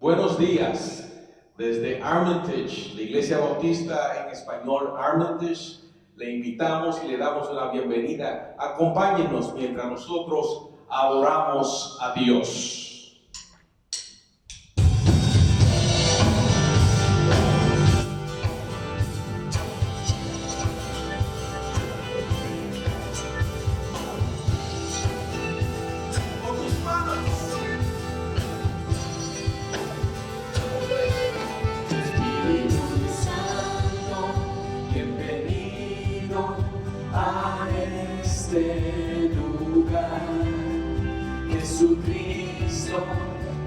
Buenos días desde Armitage, la Iglesia Bautista en español Armitage. Le invitamos y le damos la bienvenida. Acompáñenos mientras nosotros adoramos a Dios. Jesucristo,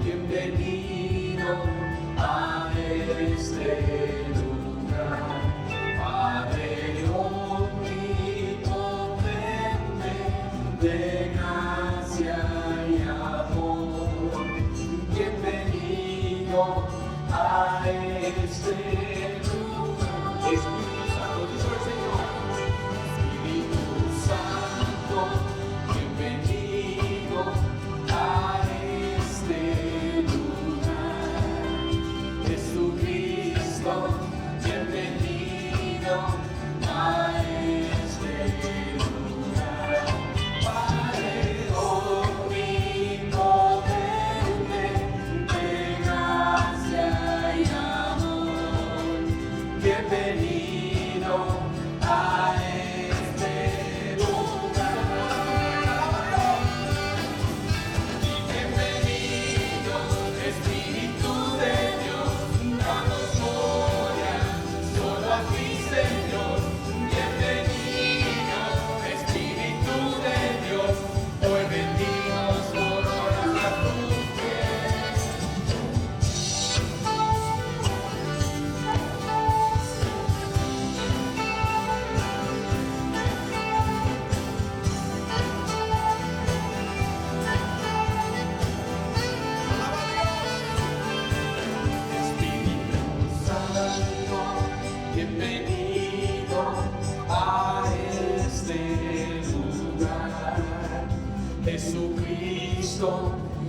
bienvenido a este lugar. Padre omnipotente, de gracia y amor, bienvenido a este lugar. Espíritu Santo, dice el Señor. Espíritu Santo, bienvenido a este lugar. Jesucristo, bienvenido a este lugar. Padre omnipotente, de gracia y amor, bienvenido a este lugar. Bienvenido, Espíritu de Dios, danos gloria, solo a ti, Señor. Bienvenido, Espíritu de Dios, hoy venimos por horas a tus pies. Espíritu Santo, bienvenido a este lugar. Jesucristo,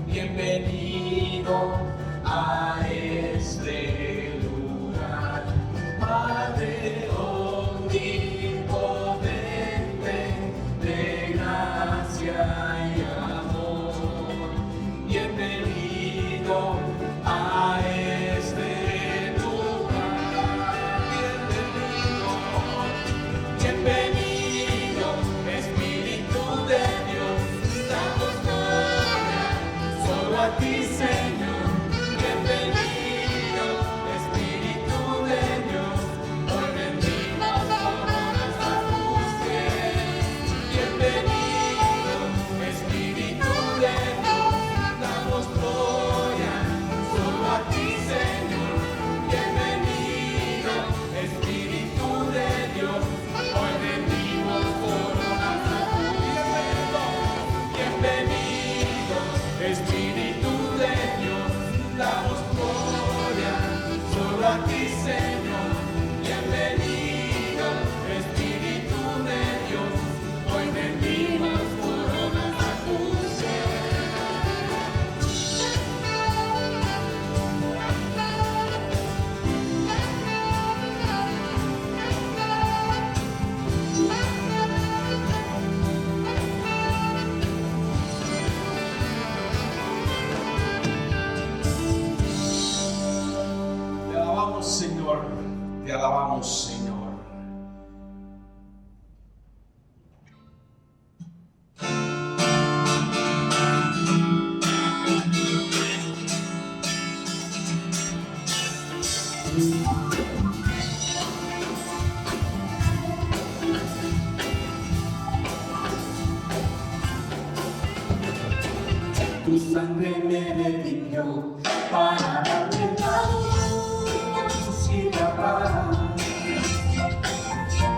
bienvenido a este lugar. Padre omnipotente, de gracia y amor, bienvenido a este lugar. Bienvenido, Espíritu de Dios, damos gloria, solo a ti, Señor. Bienvenido, Espíritu de Dios, hoy venimos por horas a tus pies. Bienvenido, Espíritu de Dios, damos gloria, solo a ti, Señor. Bienvenido, Espíritu de Dios, hoy venimos por horas a tus pies. Bienvenido, Espíritu de Dios, damos gloria, solo a ti, Señor. Bienvenido, Espíritu de Dios, hoy venimos por horas a tus Te alabamos, Señor. Te alabamos, Señor. Tu sangre me redimió para darme la luz y la paz.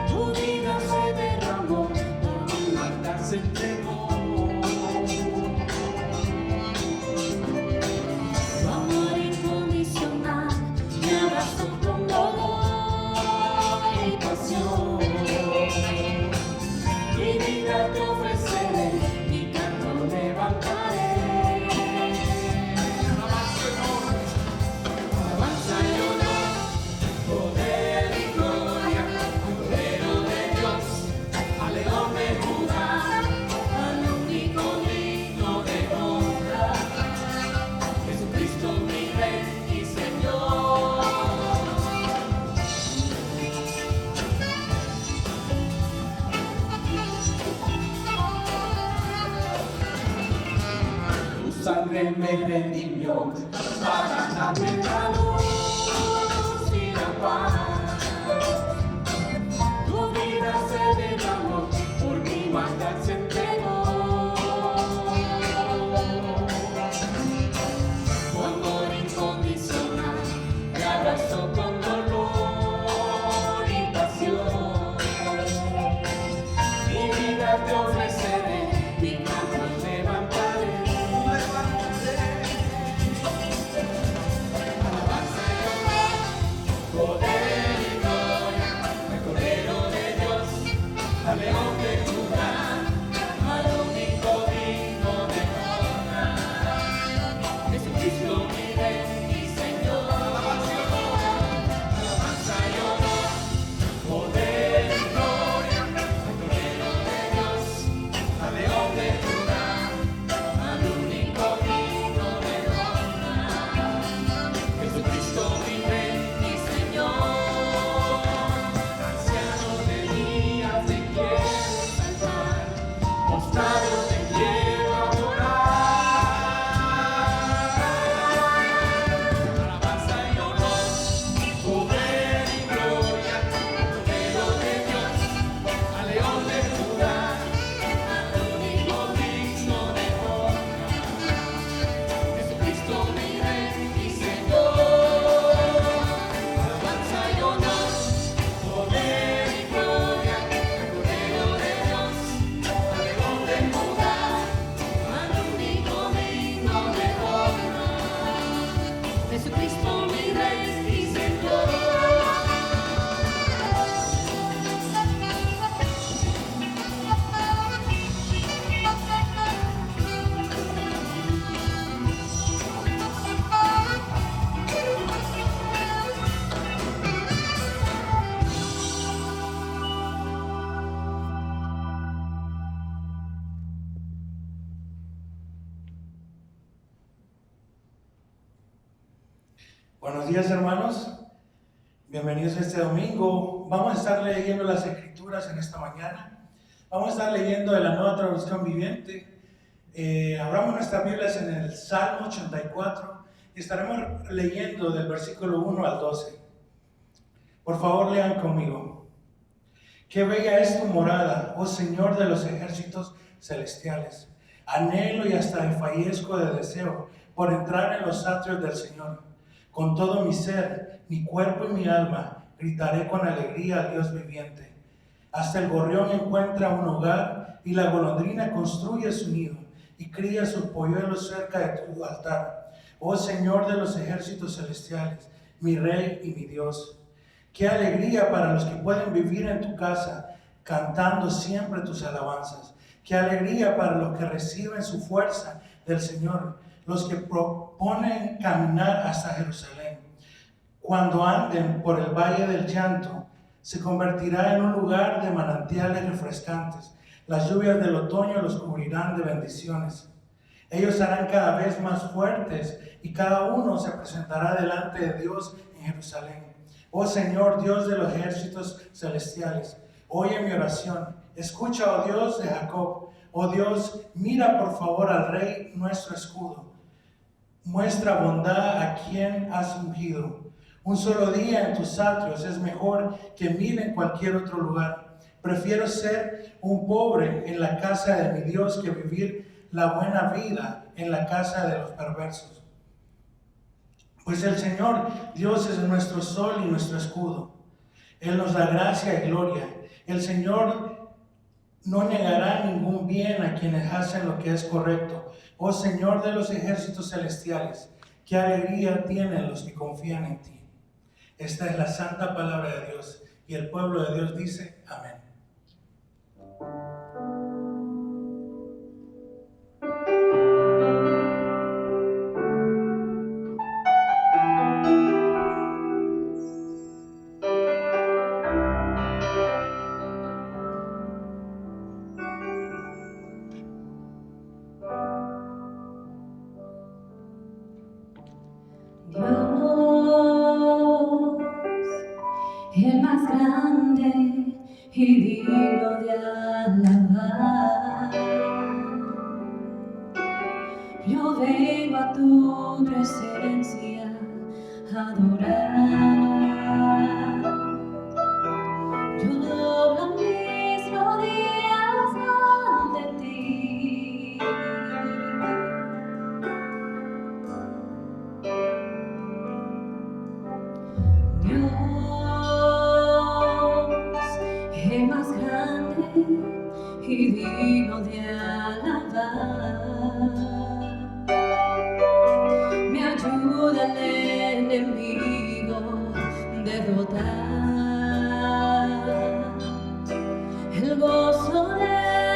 Tu vida se derramó, por mi maldad se entregó. Tu amor incondicional me abrazó con dolor y pasión. Mi vida te ofreceré, mi canto levantaré. sangre me redimió para darme la luz y la paz. Tu vida se derramó, por mi maldad se entregó. Tu amor incondicional me abrazó con dolor y pasión. Mi vida te ofreceré, mi canto levantaré. Alabanza y honor, poder y gloria, al Cordero de Dios, al León de Judá, al único digno de honra, Jesucristo mi Rey y Señor. Alabanza y honor, poder y gloria, al Cordero de Dios, al León de Judá, al único digno de honra, Jesucristo mi Rey y Señor. Anciano de días te quiero salvar, postrado te quiero adorar. Alabanza y honor, poder y gloria, al Cordero de Dios, al León de Judá, al único digno de honra, Jesucristo mi Rey y Señor. Alabanza y honor, poder y gloria, al Cordero de Dios, al León de Judá, al único digno de honra, Jesucristo mi Rey y Señor. Buenos días, hermanos. Bienvenidos a este domingo. Vamos a estar leyendo las Escrituras en esta mañana. Vamos a estar leyendo de la Nueva Traducción Viviente. Abramos nuestras Biblias en el Salmo 84 y estaremos leyendo del versículo 1 al 12. Por favor, lean conmigo. Qué bella es tu morada, oh Señor de los ejércitos celestiales. Anhelo y hasta desfallezco de deseo por entrar en los atrios del Señor. Con todo mi ser, mi cuerpo y mi alma, gritaré con alegría al Dios viviente. Hasta el gorrión encuentra un hogar y la golondrina construye su nido y cría sus polluelos cerca de tu altar. Oh Señor de los ejércitos celestiales, mi Rey y mi Dios. Qué alegría para los que pueden vivir en tu casa, cantando siempre tus alabanzas. Qué alegría para los que reciben su fuerza del Señor, los que proponen caminar hasta Jerusalén. Cuando anden por el valle del llanto, se convertirá en un lugar de manantiales refrescantes. Las lluvias del otoño los cubrirán de bendiciones. Ellos serán cada vez más fuertes y cada uno se presentará delante de Dios en Jerusalén. Oh Señor, Dios de los ejércitos celestiales, oye mi oración. Escucha, oh Dios de Jacob. Oh Dios, mira por favor al Rey nuestro escudo. Muestra bondad a quien has ungido. Un solo día en tus atrios es mejor que 1000 en cualquier otro lugar. Prefiero ser un pobre en la casa de mi Dios que vivir la buena vida en la casa de los perversos. Pues el Señor Dios es nuestro sol y nuestro escudo. Él nos da gracia y gloria. El Señor no negará ningún bien a quienes hacen lo que es correcto. Oh Señor de los ejércitos celestiales, qué alegría tienen los que confían en ti. Esta es la santa palabra de Dios, y el pueblo de Dios dice, amén. El más grande y digno de alabar. Yo vengo tu presencia adorar. Yo doblo mis rodillas ante ti. Dios, el más grande y digno de alabar, me ayuda el enemigo derrotar. El gozo de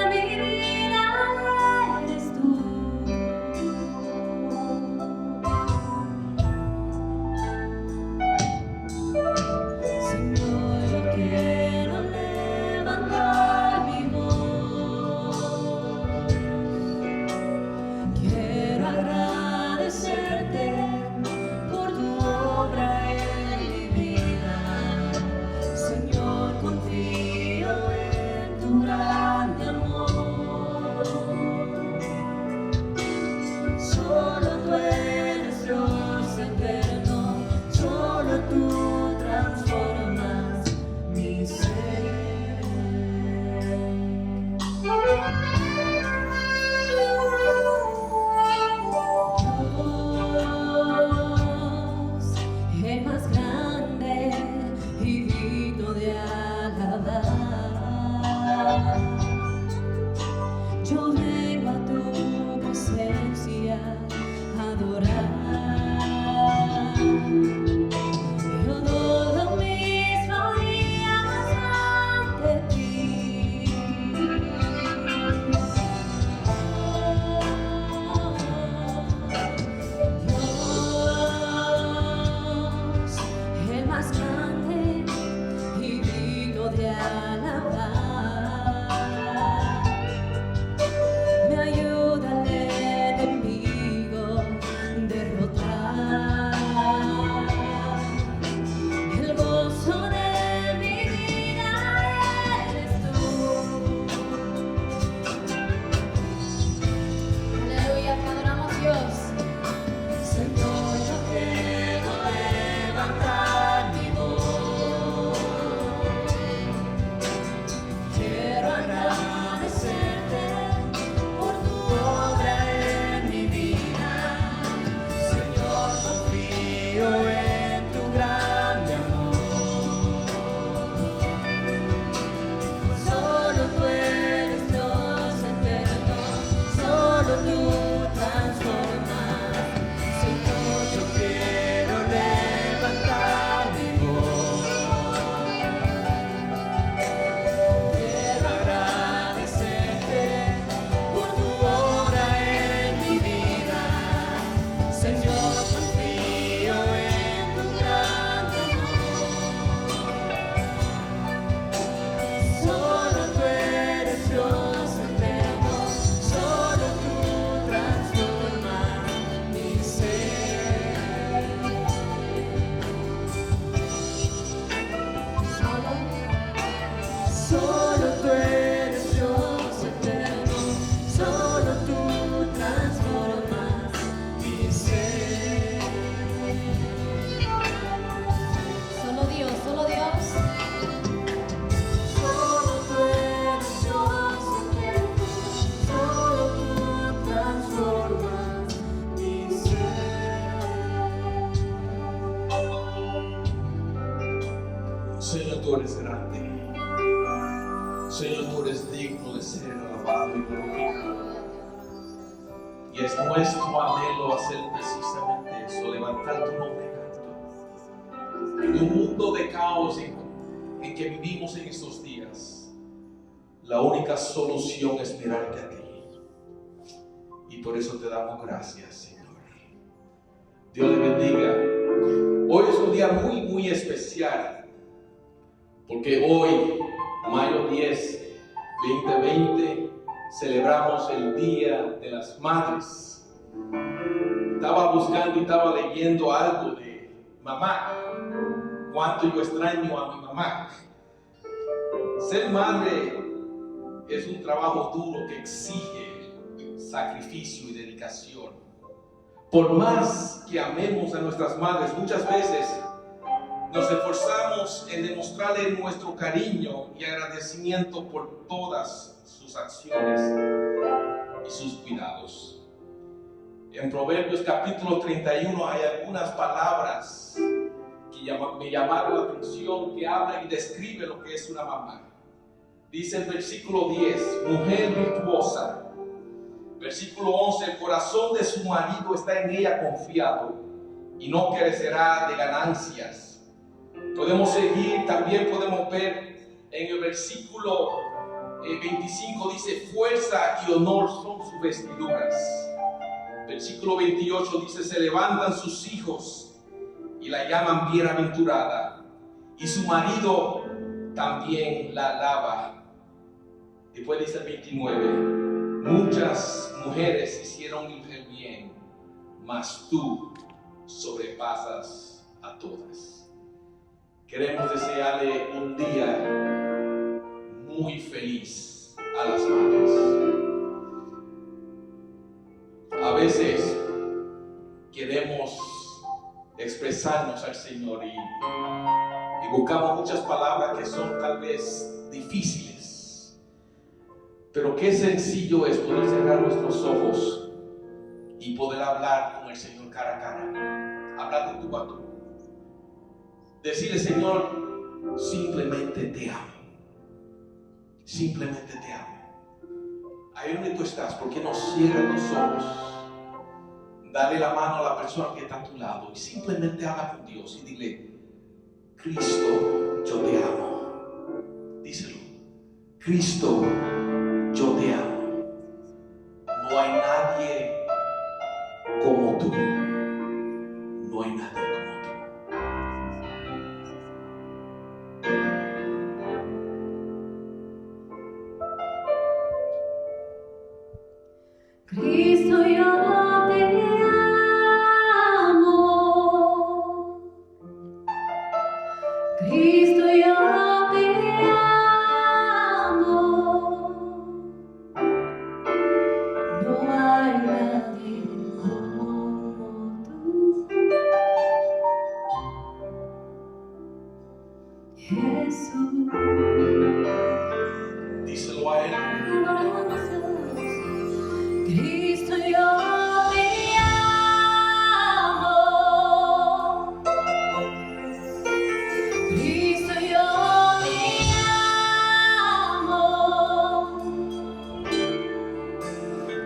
mi vida eres tú. Señor, yo quiero levantar mi voz. Quiero agradecerte por tu obra en mi vida. Señor, confío en tu grande amor. Solo tú eres Dios eterno, solo tú transformas mi ser. Dios, el más grande y digno de alabar, yo vengo a tu presencia a adorar. Yo doblo mis rodillas ante ti. Dios, el más grande y digno de alabar, me ayuda el enemigo derrotar. El gozo de mi vida eres tú. Aleluya, te adoramos, Dios. Señor, yo quiero levantar mi voz. Quiero agradecerte por tu obra en mi vida. Señor, confío en tu grande amor. Solo tú eres Dios eterno, solo tú transformas. Señor, yo quiero levantar mi voz. Quiero agradecerte por tu obra en mi vida. Señor, confío en tu grande amor. Solo tú eres Dios eterno, solo tú transformas mi ser. Solo tú eres Dios eterno, solo tú transformas mi ser. Solo Dios, solo Dios. Solo tú eres Dios eterno, solo tú transformas mi ser. Señor, tú eres grande. Señor, tú eres digno de ser alabado y glorificado. Y es nuestro anhelo hacer precisamente eso, levantar tu nombre en alto. En un mundo de caos en que vivimos en estos días, la única solución es mirarte a ti. Y por eso te damos gracias, Señor. Dios le bendiga. Hoy es un día muy especial, porque hoy, mayo 10, 2020, celebramos el Día de las Madres. Estaba buscando y estaba leyendo algo de mamá. Cuánto yo extraño a mi mamá. Ser madre es un trabajo duro que exige sacrificio y dedicación. Por más que amemos a nuestras madres, muchas veces nos esforzamos en demostrarle nuestro cariño y agradecimiento por todas sus acciones y sus cuidados. En Proverbios capítulo 31 hay algunas palabras que me llamaron la atención, que hablan y describen lo que es una mamá. Dice el versículo 10, mujer virtuosa. Versículo 11, el corazón de su marido está en ella confiado y no carecerá de ganancias. Podemos seguir, también podemos ver en el versículo 25, dice, fuerza y honor son sus vestiduras. Versículo 28 dice, se levantan sus hijos y la llaman bienaventurada, y su marido también la alaba. Después dice el 29, muchas mujeres hicieron el bien, mas tú sobrepasas a todas. Queremos desearle un día muy feliz a las madres. A veces queremos expresarnos al Señor y buscamos muchas palabras que son tal vez difíciles, pero qué sencillo es poder cerrar nuestros ojos y poder hablar con el Señor cara a cara, hablar de tú a tú, decirle, Señor, simplemente te amo, simplemente te amo. Ahí donde tú estás, ¿por qué no cierras los ojos? Dale la mano a la persona que está a tu lado y simplemente habla con Dios y dile, Cristo, yo te amo. Díselo, Cristo, yo te amo. No hay nadie como tú. No hay nadie como tú. Cristo, yo te amo. Cristo, yo te amo. No hay nadie como tú. Jesús. Díselo a Él. Cristo, yo te amo. Cristo, yo te amo.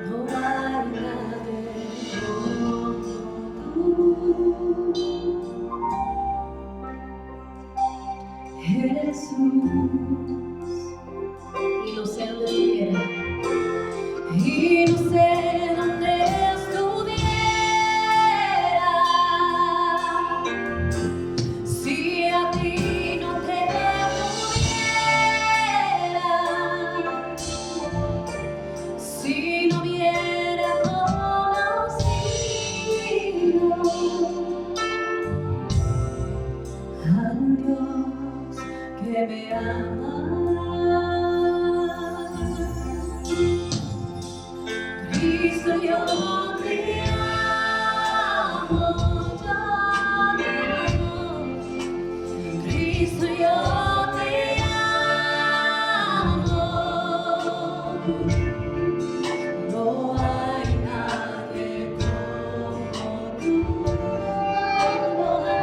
No hay nadie como tú. Jesús, y no sé dónde estuviera, y no sé dónde estuviera, si a ti no te tuviera, si no hubiera conocido a un Dios que me ama. Cristo, yo te amo, yo te amo. Cristo, yo te amo. No hay nadie como tú. No hay.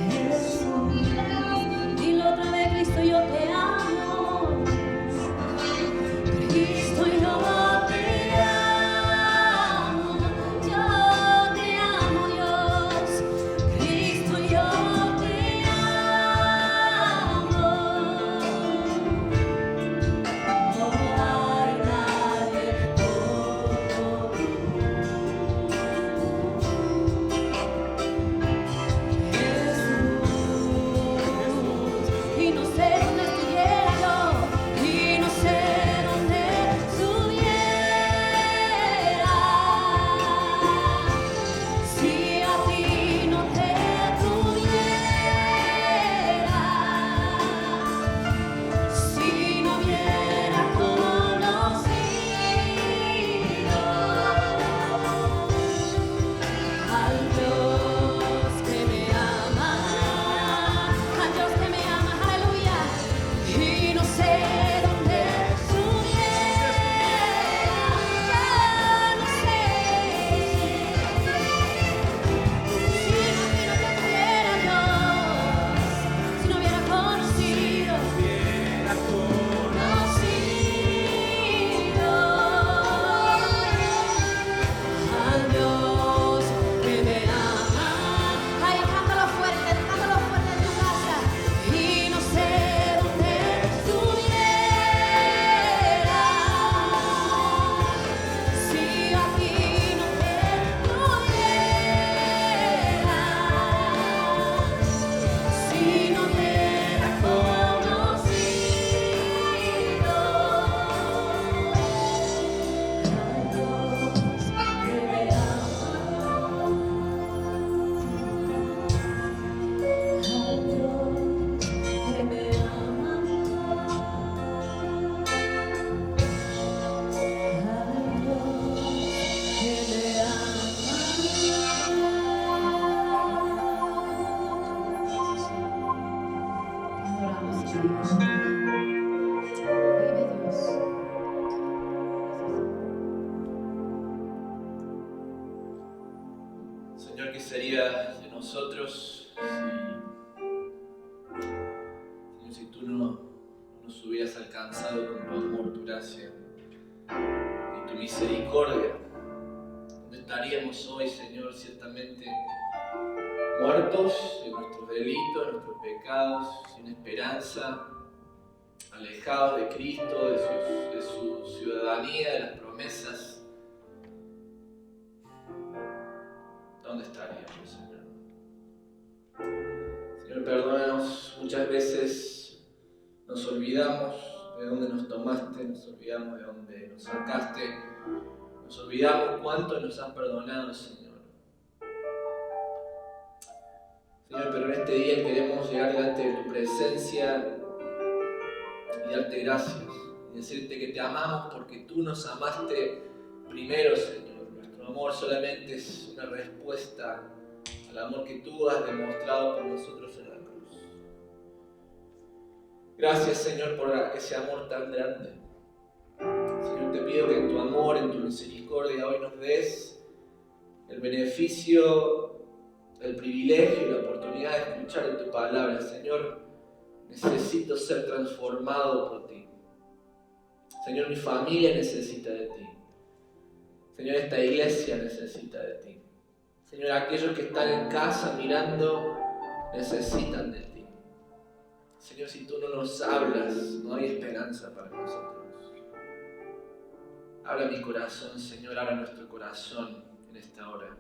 Jesús, pedimos, Señor. Vive Dios. Señor, ¿qué sería de nosotros si tú no nos hubieras alcanzado con tu amor, tu gracia y tu misericordia? ¿Dónde estaríamos hoy, Señor? Ciertamente muertos en nuestros delitos, en nuestros pecados, sin esperanza, alejados de Cristo, de su ciudadanía, de las promesas. ¿Dónde estaríamos, Señor? Señor, perdónanos, muchas veces nos olvidamos de dónde nos tomaste, nos olvidamos de dónde nos sacaste, nos olvidamos cuánto nos has perdonado, Señor. Señor, pero en este día queremos llegar delante de tu presencia y darte gracias y decirte que te amamos porque tú nos amaste primero, Señor. Nuestro amor solamente es una respuesta al amor que tú has demostrado por nosotros en la cruz. Gracias, Señor, por ese amor tan grande. Señor, te pido que en tu amor, en tu misericordia, hoy nos des el beneficio, el privilegio y la oportunidad de escuchar en tu palabra. Señor, necesito ser transformado por ti. Señor, mi familia necesita de ti. Señor, esta iglesia necesita de ti. Señor, aquellos que están en casa mirando necesitan de ti. Señor, si tú no nos hablas, no hay esperanza para nosotros. Habla mi corazón, Señor, habla nuestro corazón en esta hora.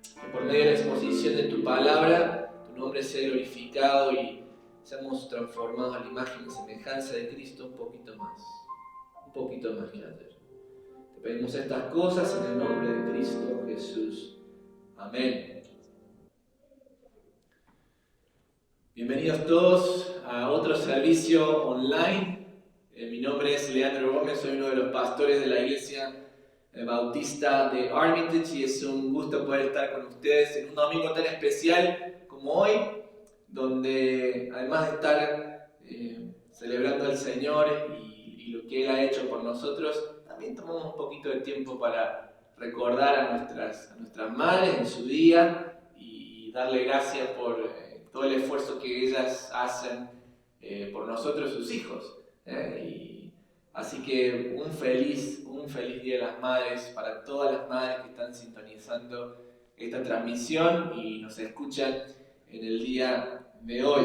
Que por medio de la exposición de tu palabra, tu nombre sea glorificado y seamos transformados a la imagen y semejanza de Cristo un poquito más que ayer. Te pedimos estas cosas en el nombre de Cristo Jesús. Amén. Bienvenidos todos a otro servicio online. Mi nombre es Leandro Gómez, soy uno de los pastores de la iglesia bautista de Armitage y es un gusto poder estar con ustedes en un domingo tan especial como hoy, donde además de estar celebrando al Señor y lo que Él ha hecho por nosotros, también tomamos un poquito de tiempo para recordar a nuestras madres en su día y darle gracias por todo el esfuerzo que ellas hacen por nosotros, sus hijos. Así que un feliz Día de las Madres para todas las madres que están sintonizando esta transmisión y nos escuchan en el día de hoy.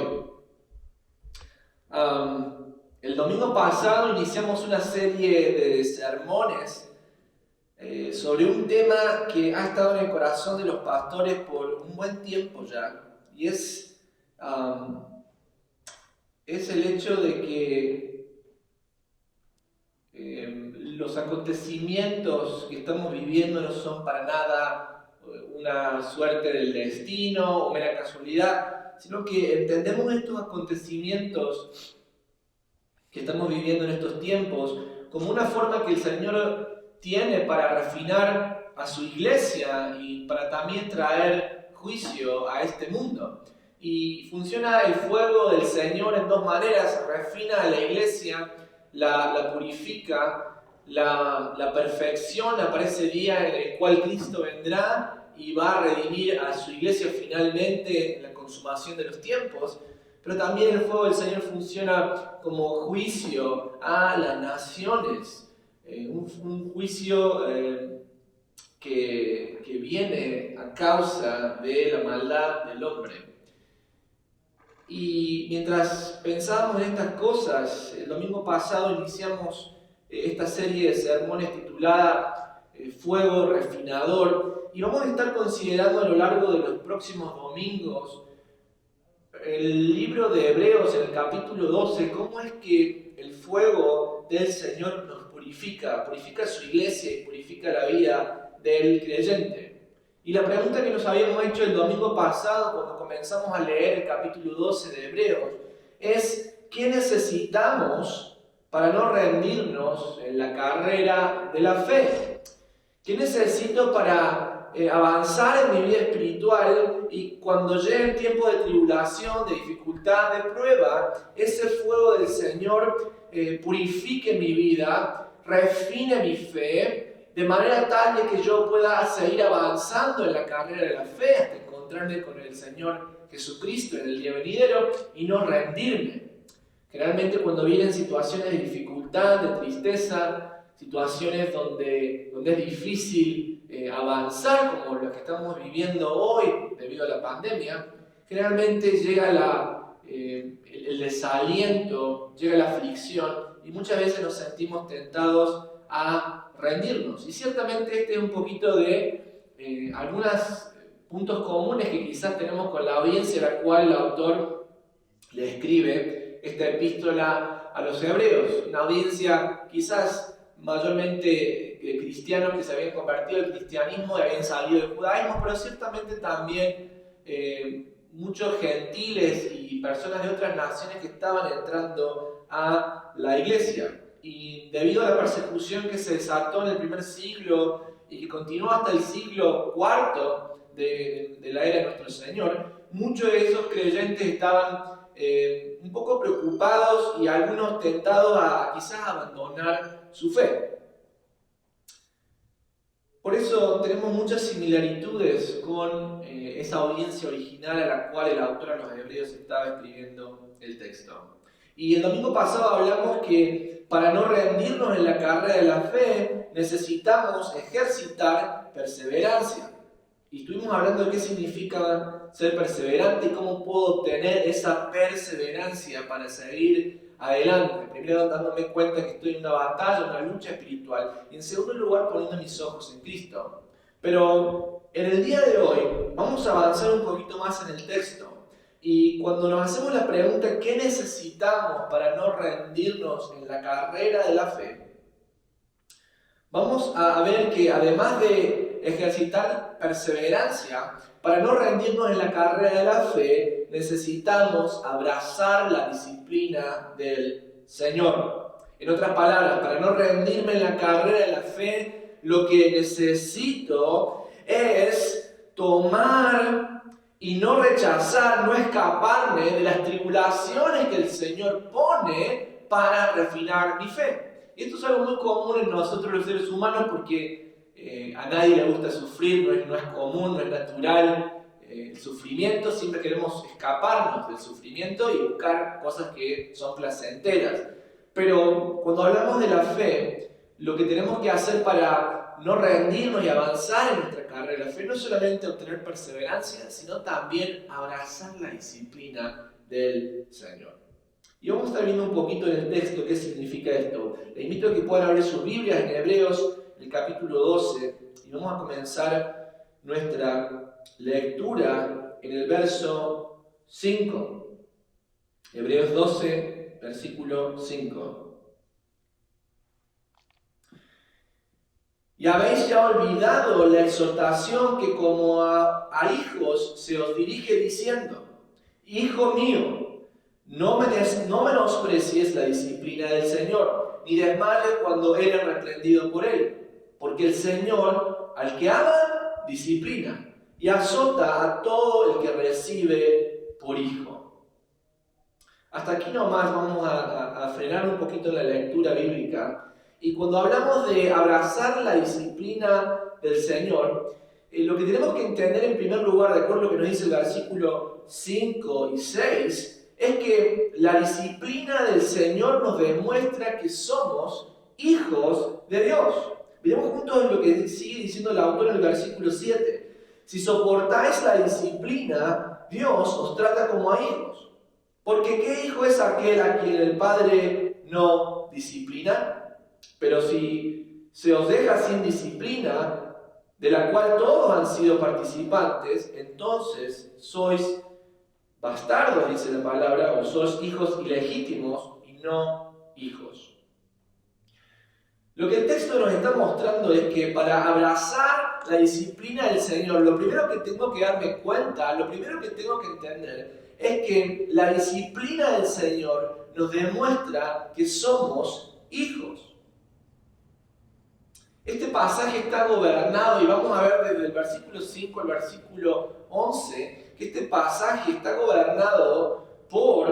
El domingo pasado iniciamos una serie de sermones sobre un tema que ha estado en el corazón de los pastores por un buen tiempo ya, y es el hecho de que los acontecimientos que estamos viviendo no son para nada una suerte del destino o mera casualidad, sino que entendemos estos acontecimientos que estamos viviendo en estos tiempos como una forma que el Señor tiene para refinar a su iglesia y para también traer juicio a este mundo. Y funciona el fuego del Señor en dos maneras: refina a la iglesia, la purifica, la perfecciona para ese día en el cual Cristo vendrá y va a redimir a su iglesia finalmente en la consumación de los tiempos. Pero también el fuego del Señor funciona como juicio a las naciones, un juicio que viene a causa de la maldad del hombre. Y mientras pensábamos en estas cosas, el domingo pasado iniciamos esta serie de sermones titulada Fuego Refinador, y vamos a estar considerando a lo largo de los próximos domingos el libro de Hebreos, en el capítulo 12, cómo es que el fuego del Señor nos purifica su iglesia y purifica la vida del creyente. Y la pregunta que nos habíamos hecho el domingo pasado cuando comenzamos a leer el capítulo 12 de Hebreos es: ¿qué necesitamos para no rendirnos en la carrera de la fe? ¿Qué necesito para avanzar en mi vida espiritual y cuando llegue el tiempo de tribulación, de dificultad, dificultad, de prueba, ese fuego del Señor purifique mi vida, refine mi fe, de manera tal de que yo pueda seguir avanzando en la carrera de la fe hasta encontrarme con el Señor Jesucristo en el día venidero y no rendirme. Generalmente cuando vienen situaciones de dificultad, de tristeza, situaciones donde es difícil avanzar, como lo que estamos viviendo hoy debido a la pandemia, generalmente llega el desaliento, llega la aflicción y muchas veces nos sentimos tentados a rendirnos. Y ciertamente este es un poquito de algunos puntos comunes que quizás tenemos con la audiencia a la cual el autor le escribe esta epístola a los hebreos, una audiencia quizás mayormente cristianos que se habían convertido al cristianismo y habían salido del judaísmo, pero ciertamente también muchos gentiles y personas de otras naciones que estaban entrando a la iglesia. Y debido a la persecución que se desató en el primer siglo y que continuó hasta el siglo IV de la era de nuestro Señor, muchos de esos creyentes estaban un poco preocupados y algunos tentados a quizás abandonar su fe. Por eso tenemos muchas similitudes con esa audiencia original a la cual el autor a los hebreos estaba escribiendo el texto. Y el domingo pasado hablamos que para no rendirnos en la carrera de la fe necesitamos ejercitar perseverancia. Y estuvimos hablando de qué significa ser perseverante y cómo puedo obtener esa perseverancia para seguir adelante. Primero dándome cuenta que estoy en una batalla, una lucha espiritual. Y en segundo lugar poniendo mis ojos en Cristo. Pero en el día de hoy vamos a avanzar un poquito más en el texto. Y cuando nos hacemos la pregunta ¿qué necesitamos para no rendirnos en la carrera de la fe? Vamos a ver que además de ejercitar perseverancia, para no rendirnos en la carrera de la fe, necesitamos abrazar la disciplina del Señor. En otras palabras, para no rendirme en la carrera de la fe, lo que necesito es tomar y no rechazar, no escaparme de las tribulaciones que el Señor pone para refinar mi fe. Y esto es algo muy común en nosotros los seres humanos porque a nadie le gusta sufrir, no es común, no es natural el sufrimiento. Siempre queremos escaparnos del sufrimiento y buscar cosas que son placenteras. Pero cuando hablamos de la fe, lo que tenemos que hacer para no rendirnos y avanzar en nuestra carrera de la fe no es solamente obtener perseverancia, sino también abrazar la disciplina del Señor. Y vamos a estar viendo un poquito en el texto qué significa esto. Les invito a que puedan abrir sus Biblias en Hebreos, el capítulo 12, y vamos a comenzar nuestra lectura en el verso 5. Hebreos 12, versículo 5. Y habéis ya olvidado la exhortación que como a hijos se os dirige diciendo: Hijo mío, no menosprecies la disciplina del Señor, ni desmayes cuando eres reprendido por Él. Porque el Señor, al que ama, disciplina y azota a todo el que recibe por hijo. Hasta aquí nomás vamos a frenar un poquito la lectura bíblica. Y cuando hablamos de abrazar la disciplina del Señor, lo que tenemos que entender en primer lugar, de acuerdo a lo que nos dice el versículo 5 y 6, es que la disciplina del Señor nos demuestra que somos hijos de Dios. Miremos juntos lo que sigue diciendo el autor en el versículo 7. Si soportáis la disciplina, Dios os trata como a hijos. Porque ¿qué hijo es aquel a quien el Padre no disciplina? Pero si se os deja sin disciplina, de la cual todos han sido participantes, entonces sois bastardos, dice la palabra, o sois hijos ilegítimos y no hijos. Lo que el texto nos está mostrando es que para abrazar la disciplina del Señor, lo primero que tengo que darme cuenta, lo primero que tengo que entender, es que la disciplina del Señor nos demuestra que somos hijos. Este pasaje está gobernado, y vamos a ver desde el versículo 5 al versículo 11, que este pasaje está gobernado por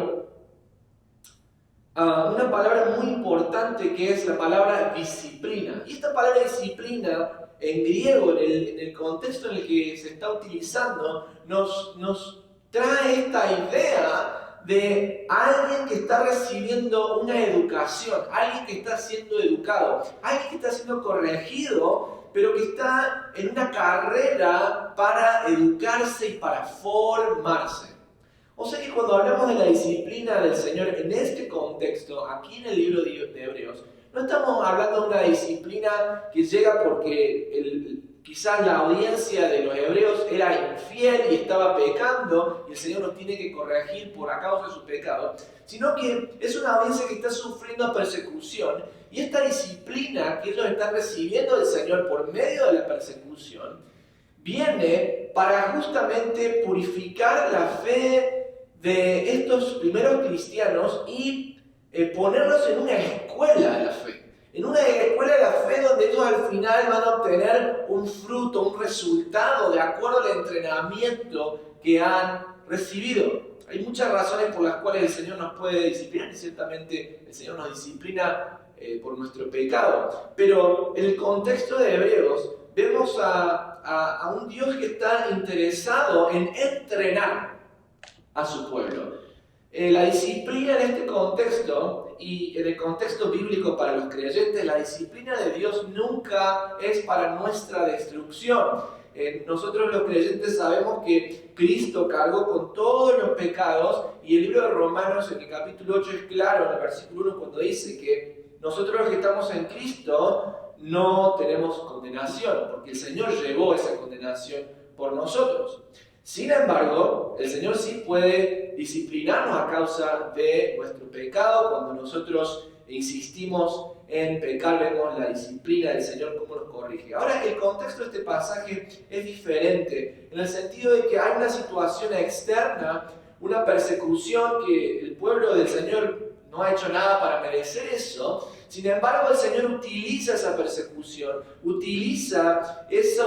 palabra muy importante que es la palabra disciplina. Y esta palabra disciplina en griego, en el contexto en el que se está utilizando, nos trae esta idea de alguien que está recibiendo una educación, alguien que está siendo educado, alguien que está siendo corregido, pero que está en una carrera para educarse y para formarse. O sea que cuando hablamos de la disciplina del Señor en este contexto, aquí en el libro de Hebreos, no estamos hablando de una disciplina que llega porque quizás la audiencia de los hebreos era infiel y estaba pecando y el Señor nos tiene que corregir por causa de su pecado, sino que es una audiencia que está sufriendo persecución y esta disciplina que ellos están recibiendo del Señor por medio de la persecución viene para justamente purificar la fe de estos primeros cristianos y ponerlos en una escuela de la fe. En una escuela de la fe donde ellos al final van a obtener un fruto, un resultado de acuerdo al entrenamiento que han recibido. Hay muchas razones por las cuales el Señor nos puede disciplinar y ciertamente el Señor nos disciplina por nuestro pecado. Pero en el contexto de Hebreos vemos a un Dios que está interesado en entrenar a su pueblo. La disciplina en este contexto y en el contexto bíblico para los creyentes, la disciplina de Dios nunca es para nuestra destrucción. Nosotros los creyentes sabemos que Cristo cargó con todos los pecados y el libro de Romanos en el capítulo 8 es claro en el versículo 1 cuando dice que nosotros los que estamos en Cristo no tenemos condenación porque el Señor llevó esa condenación por nosotros. Sin embargo, el Señor sí puede disciplinarnos a causa de nuestro pecado. Cuando nosotros insistimos en pecar, vemos la disciplina del Señor cómo nos corrige. Ahora, el contexto de este pasaje es diferente, en el sentido de que hay una situación externa, una persecución que el pueblo del Señor no ha hecho nada para merecer eso. Sin embargo, el Señor utiliza esa persecución, utiliza ese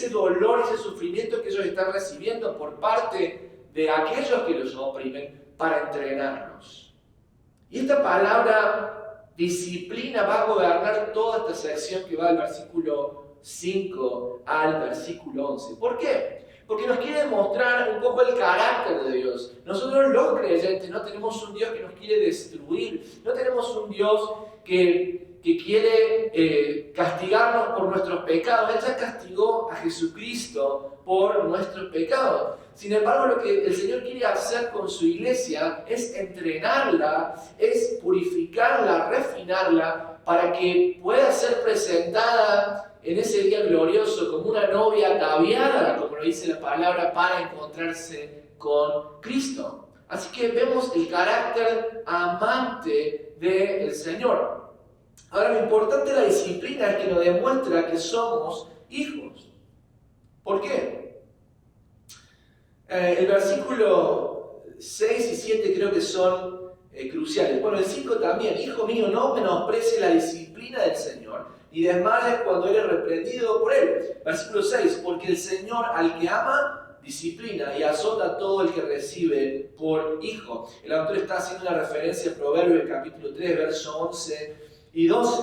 dolor, ese sufrimiento que ellos están recibiendo por parte de aquellos que los oprimen para entrenarlos. Y esta palabra disciplina va a gobernar toda esta sección que va del versículo 5 al versículo 11. ¿Por qué? Porque nos quiere mostrar un poco el carácter de Dios. Nosotros los creyentes no tenemos un Dios que nos quiere destruir, no tenemos un Dios que quiere castigarnos por nuestros pecados. Él ya castigó a Jesucristo por nuestros pecados. Sin embargo, lo que el Señor quiere hacer con su iglesia es entrenarla, es purificarla, refinarla, para que pueda ser presentada en ese día glorioso como una novia ataviada, como lo dice la palabra, para encontrarse con Cristo. Así que vemos el carácter amante del Señor. Ahora, lo importante de la disciplina es que nos demuestra que somos hijos. ¿Por qué? El versículo 6 y 7 creo que son cruciales. Bueno, el 5 también. Hijo mío, no menosprecie la disciplina del Señor, ni desmayes cuando eres reprendido por Él. Versículo 6. Porque el Señor al que ama, disciplina y azota a todo el que recibe por hijo. El autor está haciendo una referencia a Proverbios capítulo 3, versos 11 y 12.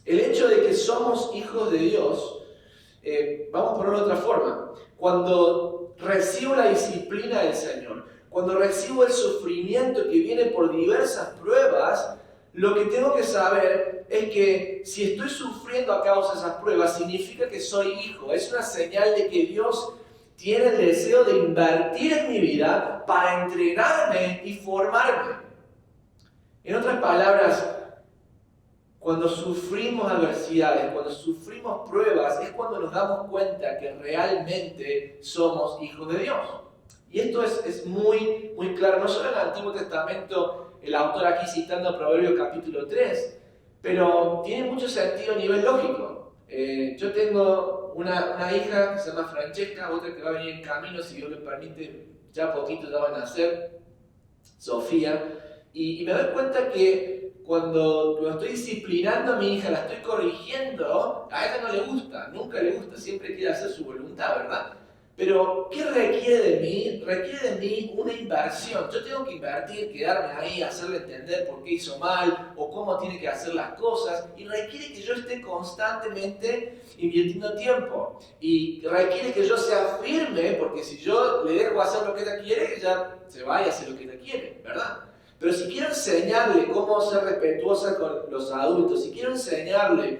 El hecho de que somos hijos de Dios, vamos a ponerlo de otra forma. Cuando recibo la disciplina del Señor, cuando recibo el sufrimiento que viene por diversas pruebas, lo que tengo que saber es que si estoy sufriendo a causa de esas pruebas, significa que soy hijo. Es una señal de que Dios tiene el deseo de invertir en mi vida para entrenarme y formarme. En otras palabras, cuando sufrimos adversidades, cuando sufrimos pruebas, es cuando nos damos cuenta que realmente somos hijos de Dios. Y esto es muy, muy claro, no solo en el Antiguo Testamento, el autor aquí citando Proverbios capítulo 3, pero tiene mucho sentido a nivel lógico. Yo tengo una hija que se llama Francesca, otra que va a venir en camino, si Dios le permite, ya poquito ya van a nacer, Sofía, y me doy cuenta que cuando estoy disciplinando a mi hija, la estoy corrigiendo, a ella no le gusta, nunca le gusta, siempre quiere hacer su voluntad, ¿verdad? Pero, ¿qué requiere de mí? Requiere de mí una inversión. Yo tengo que invertir, quedarme ahí, hacerle entender por qué hizo mal o cómo tiene que hacer las cosas. Y requiere que yo esté constantemente invirtiendo tiempo. Y requiere que yo sea firme, porque si yo le dejo hacer lo que ella quiere, ella se va y hace lo que ella quiere, ¿verdad? Pero si quiero enseñarle cómo ser respetuosa con los adultos, si quiero enseñarle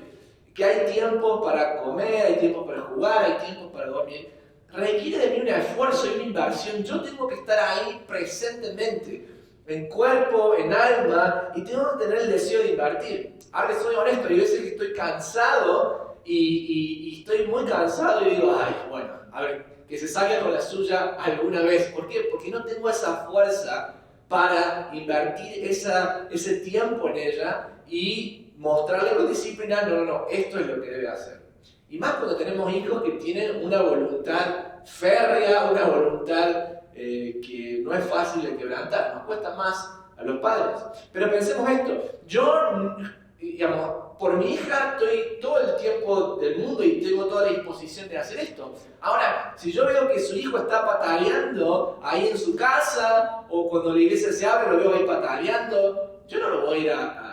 que hay tiempo para comer, hay tiempo para jugar, hay tiempo para dormir, requiere de mí un esfuerzo y una inversión. Yo tengo que estar ahí presentemente, en cuerpo, en alma, y tengo que tener el deseo de invertir. Ahora soy honesto, yo sé que estoy cansado y estoy muy cansado y digo, ay, bueno, a ver, que se salga con la suya alguna vez. ¿Por qué? Porque no tengo esa fuerza para invertir ese tiempo en ella y mostrarle con disciplina, no, esto es lo que debe hacer. Y más cuando tenemos hijos que tienen una voluntad férrea, una voluntad que no es fácil de quebrantar, nos cuesta más a los padres. Pero pensemos esto, yo, digamos, por mi hija estoy todo el tiempo del mundo y tengo toda la disposición de hacer esto. Ahora, si yo veo que su hijo está pataleando ahí en su casa, o cuando la iglesia se abre lo veo ahí pataleando, yo no lo voy a ir a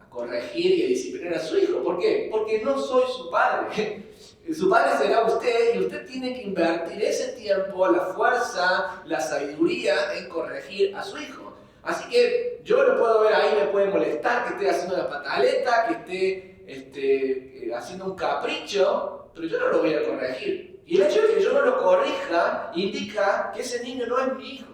corregir y a disciplinar a su hijo. ¿Por qué? Porque no soy su padre. Su padre será usted y usted tiene que invertir ese tiempo, la fuerza, la sabiduría en corregir a su hijo. Así que yo lo puedo ver ahí, me puede molestar que esté haciendo una pataleta, que esté haciendo un capricho, pero yo no lo voy a corregir. Y el hecho de que yo no lo corrija indica que ese niño no es mi hijo.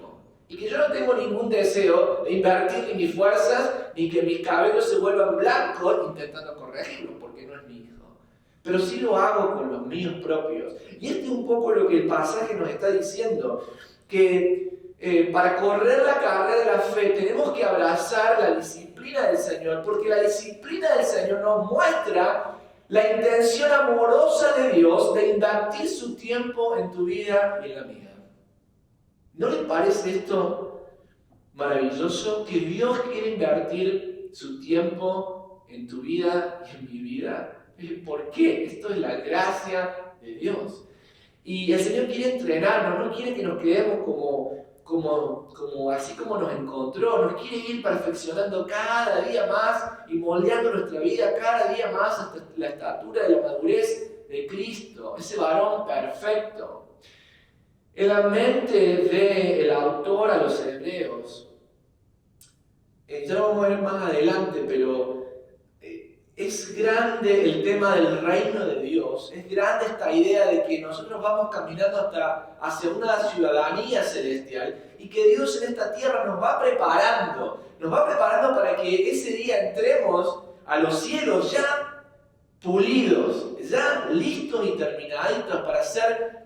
Y que yo no tengo ningún deseo de invertir ni mis fuerzas, ni que mis cabellos se vuelvan blancos intentando corregirlo, porque no es mi hijo. Pero sí lo hago con los míos propios. Y este es un poco lo que el pasaje nos está diciendo, que para correr la carrera de la fe tenemos que abrazar la disciplina del Señor, porque la disciplina del Señor nos muestra la intención amorosa de Dios de invertir su tiempo en tu vida y en la mía. ¿No les parece esto maravilloso? Que Dios quiere invertir su tiempo en tu vida y en mi vida. ¿Por qué? Esto es la gracia de Dios. Y el Señor quiere entrenarnos, no quiere que nos quedemos como así como nos encontró, nos quiere ir perfeccionando cada día más y moldeando nuestra vida cada día más hasta la estatura de la madurez de Cristo, ese varón perfecto. En la mente del autor a los hebreos, ya lo vamos a ver más adelante, pero es grande el tema del reino de Dios, es grande esta idea de que nosotros vamos caminando hacia una ciudadanía celestial y que Dios en esta tierra nos va preparando para que ese día entremos a los cielos ya pulidos, ya listos y terminaditos para ser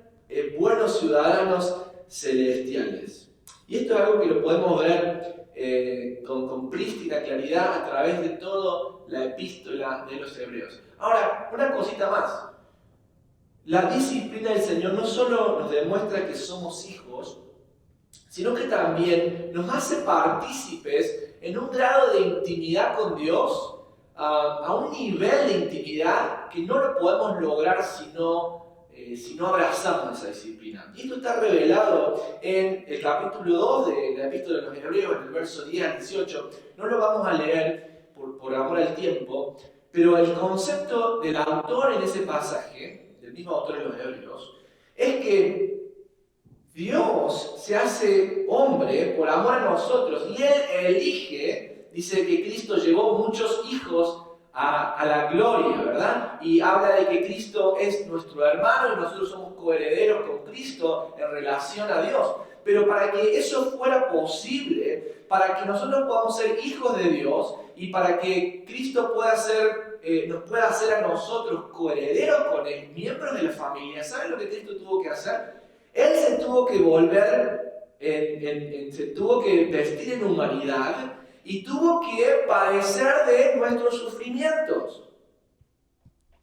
buenos ciudadanos celestiales. Y esto es algo que lo podemos ver con prístina claridad a través de toda la epístola de los hebreos. Ahora, una cosita más. La disciplina del Señor no solo nos demuestra que somos hijos, sino que también nos hace partícipes en un grado de intimidad con Dios, a un nivel de intimidad que no lo podemos lograr si no abrazamos esa disciplina. Y esto está revelado en el capítulo 2 de la epístola de los Hebreos, en el verso 10 al 18. No lo vamos a leer por amor al tiempo, pero el concepto del autor en ese pasaje, del mismo autor de los Hebreos, es que Dios se hace hombre por amor a nosotros y Él elige, dice que Cristo llevó muchos hijos a la gloria, ¿verdad? Y habla de que Cristo es nuestro hermano y nosotros somos coherederos con Cristo en relación a Dios. Pero para que eso fuera posible, para que nosotros podamos ser hijos de Dios y para que Cristo nos pueda hacer a nosotros coherederos con Él, miembros de la familia, ¿saben lo que Cristo tuvo que hacer? Él se tuvo que se tuvo que vestir en humanidad y tuvo que padecer de nuestros sufrimientos.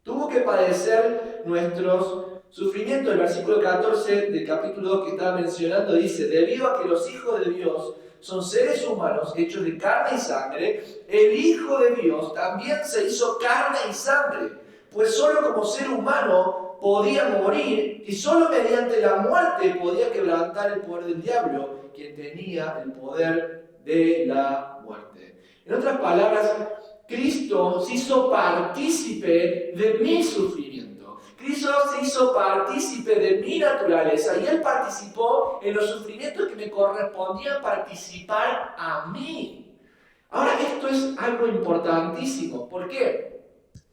Tuvo que padecer nuestros sufrimientos. El versículo 14 del capítulo 2 que estaba mencionando dice: debido a que los hijos de Dios son seres humanos hechos de carne y sangre, el Hijo de Dios también se hizo carne y sangre, pues solo como ser humano podía morir y solo mediante la muerte podía quebrantar el poder del diablo, quien tenía el poder de la muerte. En otras palabras, Cristo se hizo partícipe de mi sufrimiento. Cristo se hizo partícipe de mi naturaleza y Él participó en los sufrimientos que me correspondían participar a mí. Ahora, esto es algo importantísimo. ¿Por qué?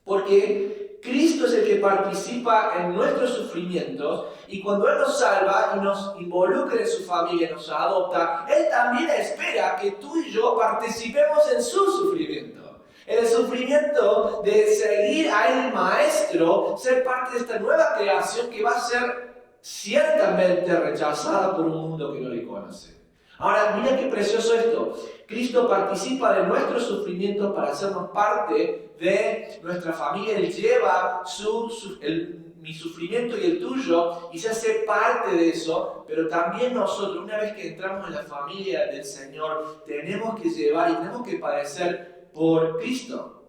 Porque Cristo es el que participa en nuestros sufrimientos y cuando Él nos salva y nos involucra en su familia, nos adopta, Él también espera que tú y yo participemos en su sufrimiento. En el sufrimiento de seguir a Él Maestro, ser parte de esta nueva creación que va a ser ciertamente rechazada por un mundo que no le conoce. Ahora, mira qué precioso esto. Cristo participa de nuestros sufrimientos para hacernos parte de nuestra familia. Él lleva mi sufrimiento y el tuyo y se hace parte de eso, pero también nosotros, una vez que entramos en la familia del Señor, tenemos que llevar y tenemos que padecer por Cristo.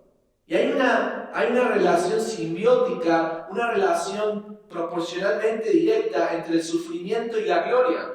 Y hay una relación simbiótica, una relación proporcionalmente directa entre el sufrimiento y la gloria.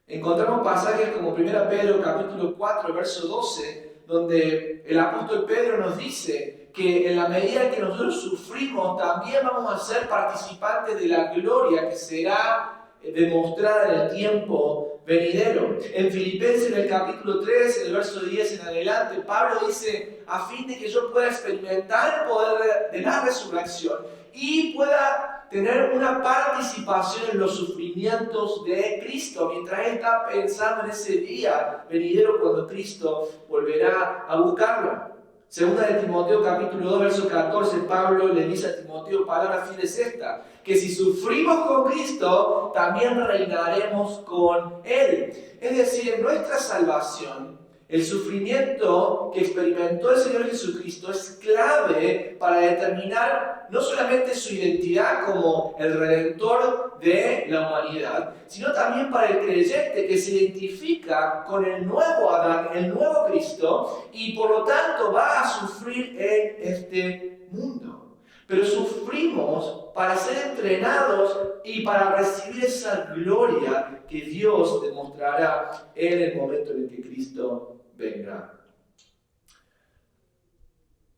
Encontramos pasajes como 1 Pedro capítulo 4, verso 12, donde el apóstol Pedro nos dice que en la medida en que nosotros sufrimos, también vamos a ser participantes de la gloria que será demostrada en el tiempo venidero. En Filipenses, en el capítulo 3, en el verso 10 en adelante, Pablo dice, a fin de que yo pueda experimentar el poder de la resurrección y pueda tener una participación en los sufrimientos de Cristo, mientras él está pensando en ese día venidero cuando Cristo volverá a buscarlo. Segunda de Timoteo capítulo 2, verso 14, Pablo le dice a Timoteo, palabra fiel es esta, que si sufrimos con Cristo, también reinaremos con Él. Es decir, en nuestra salvación, el sufrimiento que experimentó el Señor Jesucristo es clave para determinar no solamente su identidad como el Redentor de la humanidad, sino también para el creyente que se identifica con el nuevo Adán, el nuevo Cristo, y por lo tanto va a sufrir en este mundo. Pero sufrimos para ser entrenados y para recibir esa gloria que Dios demostrará en el momento en el que Cristo venga.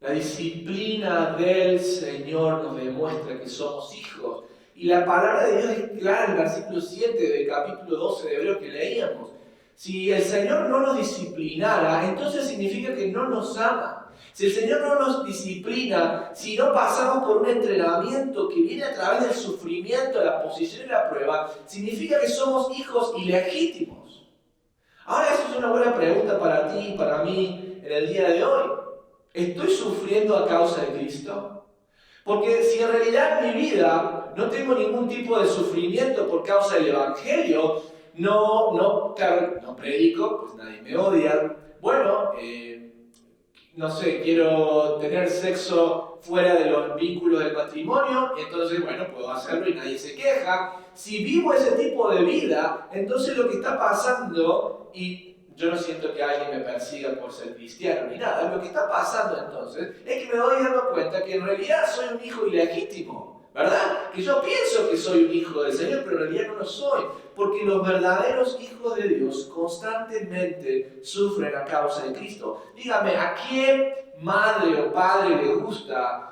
La disciplina del Señor nos demuestra que somos hijos. Y la palabra de Dios es clara en el versículo 7 del capítulo 12 de Hebreos que leíamos. Si el Señor no nos disciplinara, entonces significa que no nos ama. Si el Señor no nos disciplina, si no pasamos por un entrenamiento que viene a través del sufrimiento, la posición y la prueba, significa que somos hijos ilegítimos. Ahora, eso es una buena pregunta para ti y para mí en el día de hoy. ¿Estoy sufriendo a causa de Cristo? Porque si en realidad en mi vida no tengo ningún tipo de sufrimiento por causa del Evangelio, no predico, pues nadie me odia. Bueno, no sé, quiero tener sexo fuera de los vínculos del matrimonio, entonces, bueno, puedo hacerlo y nadie se queja. Si vivo ese tipo de vida, entonces lo que está pasando, y yo no siento que alguien me persiga por ser cristiano ni nada, lo que está pasando entonces es que me doy dando cuenta que en realidad soy un hijo ilegítimo, ¿verdad? Que yo pienso que soy un hijo del Señor, pero en realidad no lo soy, porque los verdaderos hijos de Dios constantemente sufren a causa de Cristo. Dígame, ¿a qué madre o padre le gusta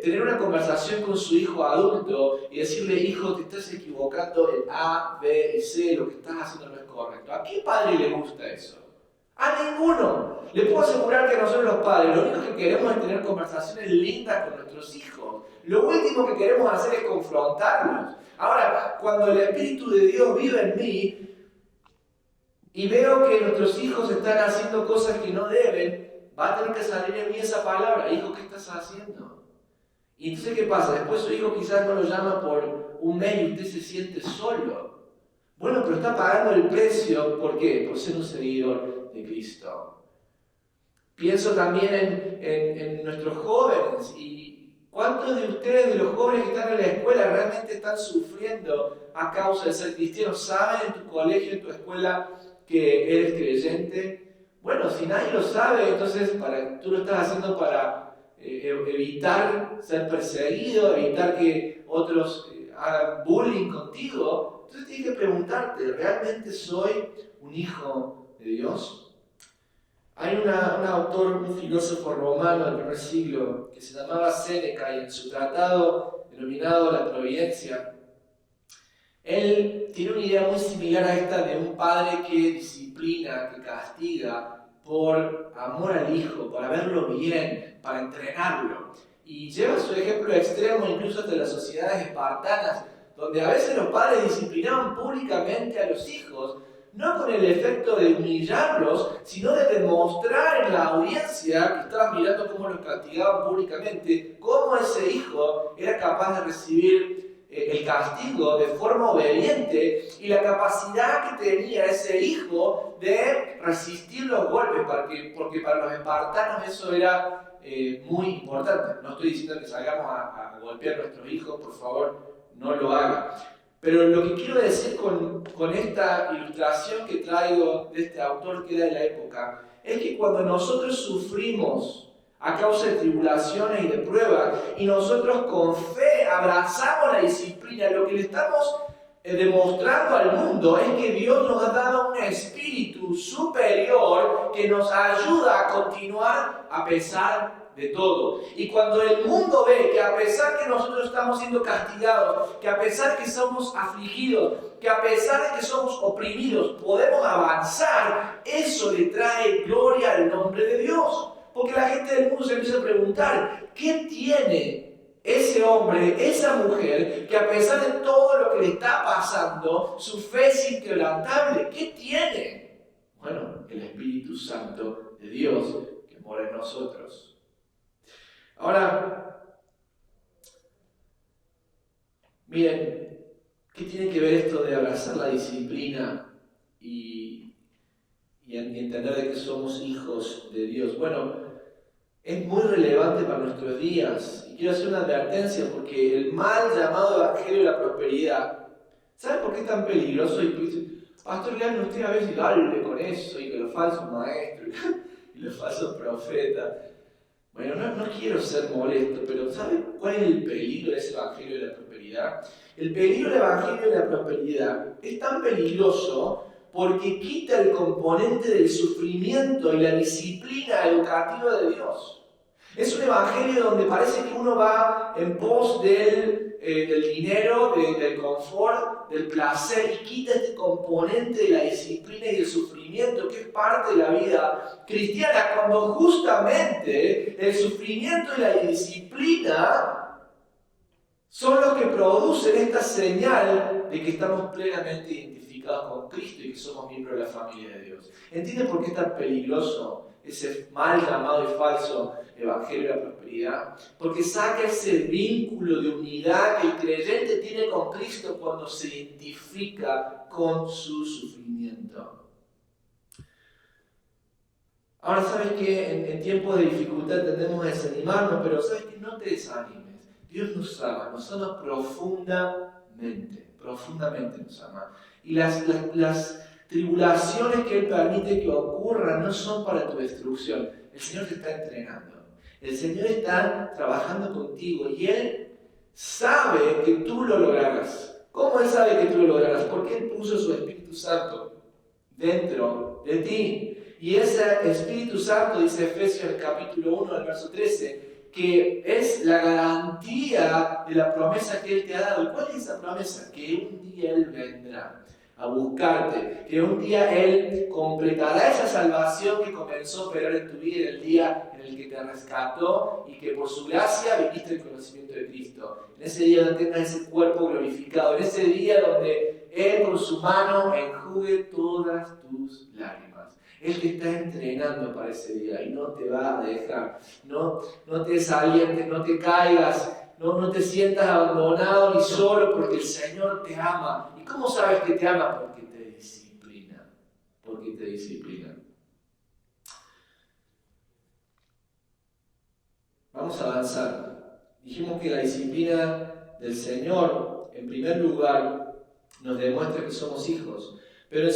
tener una conversación con su hijo adulto y decirle, hijo, te estás equivocando en A, B y C, lo que estás haciendo no es correcto? ¿A qué padre le gusta eso? A ninguno. Le puedo asegurar que nosotros los padres, lo único que queremos es tener conversaciones lindas con nuestros hijos. Lo último que queremos hacer es confrontarlos. Ahora, cuando el Espíritu de Dios vive en mí y veo que nuestros hijos están haciendo cosas que no deben, va a tener que salir en mí esa palabra, hijo, ¿qué estás haciendo? Y entonces, ¿qué pasa? Después su hijo quizás no lo llama por un mes y usted se siente solo. Bueno, pero está pagando el precio, ¿por qué? Por ser un seguidor de Cristo. Pienso también en nuestros jóvenes y ¿cuántos de ustedes, de los jóvenes que están en la escuela, realmente están sufriendo a causa de ser cristianos? ¿Saben en tu colegio, en tu escuela, que eres creyente? Bueno, si nadie lo sabe, entonces tú lo estás haciendo para evitar ser perseguido, evitar que otros hagan bullying contigo. Entonces tienes que preguntarte, ¿realmente soy un hijo de Dios? Hay un autor, un filósofo romano del primer siglo que se llamaba Séneca, y en su tratado denominado La Providencia, él tiene una idea muy similar a esta de un padre que disciplina, que castiga por amor al hijo, para verlo bien, para entrenarlo. Y lleva su ejemplo extremo incluso hasta las sociedades espartanas, donde a veces los padres disciplinaban públicamente a los hijos, no con el efecto de humillarlos, sino de demostrar en la audiencia que estaban mirando cómo los castigaban públicamente, cómo ese hijo era capaz de recibir el castigo de forma obediente y la capacidad que tenía ese hijo de resistir los golpes, porque para los espartanos eso era muy importante. No estoy diciendo que salgamos a golpear a nuestros hijos, por favor, no lo hagan. Pero lo que quiero decir con esta ilustración que traigo de este autor que era de la época, es que cuando nosotros sufrimos a causa de tribulaciones y de pruebas, y nosotros con fe abrazamos la disciplina, lo que le estamos demostrando al mundo es que Dios nos ha dado un espíritu superior que nos ayuda a continuar a pesar de todo. Y cuando el mundo ve que a pesar que nosotros estamos siendo castigados, que a pesar que somos afligidos, que a pesar de que somos oprimidos, podemos avanzar, eso le trae gloria al nombre de Dios. Porque la gente del mundo se empieza a preguntar, ¿qué tiene ese hombre, esa mujer, que a pesar de todo lo que le está pasando, su fe es inquebrantable? ¿Qué tiene? Bueno, el Espíritu Santo de Dios que mora en nosotros. Ahora, miren, ¿qué tiene que ver esto de abrazar la disciplina y entender de que somos hijos de Dios? Bueno, es muy relevante para nuestros días. Y quiero hacer una advertencia porque el mal llamado Evangelio de la Prosperidad, ¿sabe por qué es tan peligroso? Y Pastor Leandro, usted a veces dale con eso, y que los falsos maestros y los falsos profetas. Bueno, no quiero ser molesto, pero ¿sabe cuál es el peligro de ese Evangelio de la Prosperidad? El peligro del Evangelio de la Prosperidad es tan peligroso porque quita el componente del sufrimiento y la disciplina educativa de Dios. Es un evangelio donde parece que uno va en pos del dinero, del confort, del placer, y quita este componente de la disciplina y del sufrimiento que es parte de la vida cristiana, cuando justamente el sufrimiento y la disciplina son los que producen esta señal de que estamos plenamente identificados con Cristo y que somos miembros de la familia de Dios. ¿Entienden por qué es tan peligroso ese mal llamado y falso Evangelio de la Prosperidad? Porque saca ese vínculo de unidad que el creyente tiene con Cristo cuando se identifica con su sufrimiento. Ahora, ¿sabes qué? En tiempos de dificultad tendemos a desanimarnos, pero ¿sabes qué? No te desanimes. Dios nos ama profundamente nos ama. Y las tribulaciones que Él permite que ocurran no son para tu destrucción. El Señor te está entrenando. El Señor está trabajando contigo y Él sabe que tú lo lograrás. ¿Cómo Él sabe que tú lo lograrás? Porque Él puso su Espíritu Santo dentro de ti. Y ese Espíritu Santo, dice Efesios capítulo 1, al verso 13, que es la garantía de la promesa que Él te ha dado. ¿Y cuál es esa promesa? Que un día Él vendrá a buscarte, que un día Él completará esa salvación que comenzó a operar en tu vida en el día en el que te rescató y que por su gracia viniste al conocimiento de Cristo. En ese día donde tengas ese cuerpo glorificado, en ese día donde Él con su mano enjugue todas tus lágrimas. Él te está entrenando para ese día y no te va a dejar. No te desalientes, no te caigas, no te sientas abandonado ni solo, porque el Señor te ama. ¿Y cómo sabes que te ama? Porque te disciplina. Porque te disciplina. Vamos a avanzar. Dijimos que la disciplina del Señor, en primer lugar, nos demuestra que somos hijos. Pero en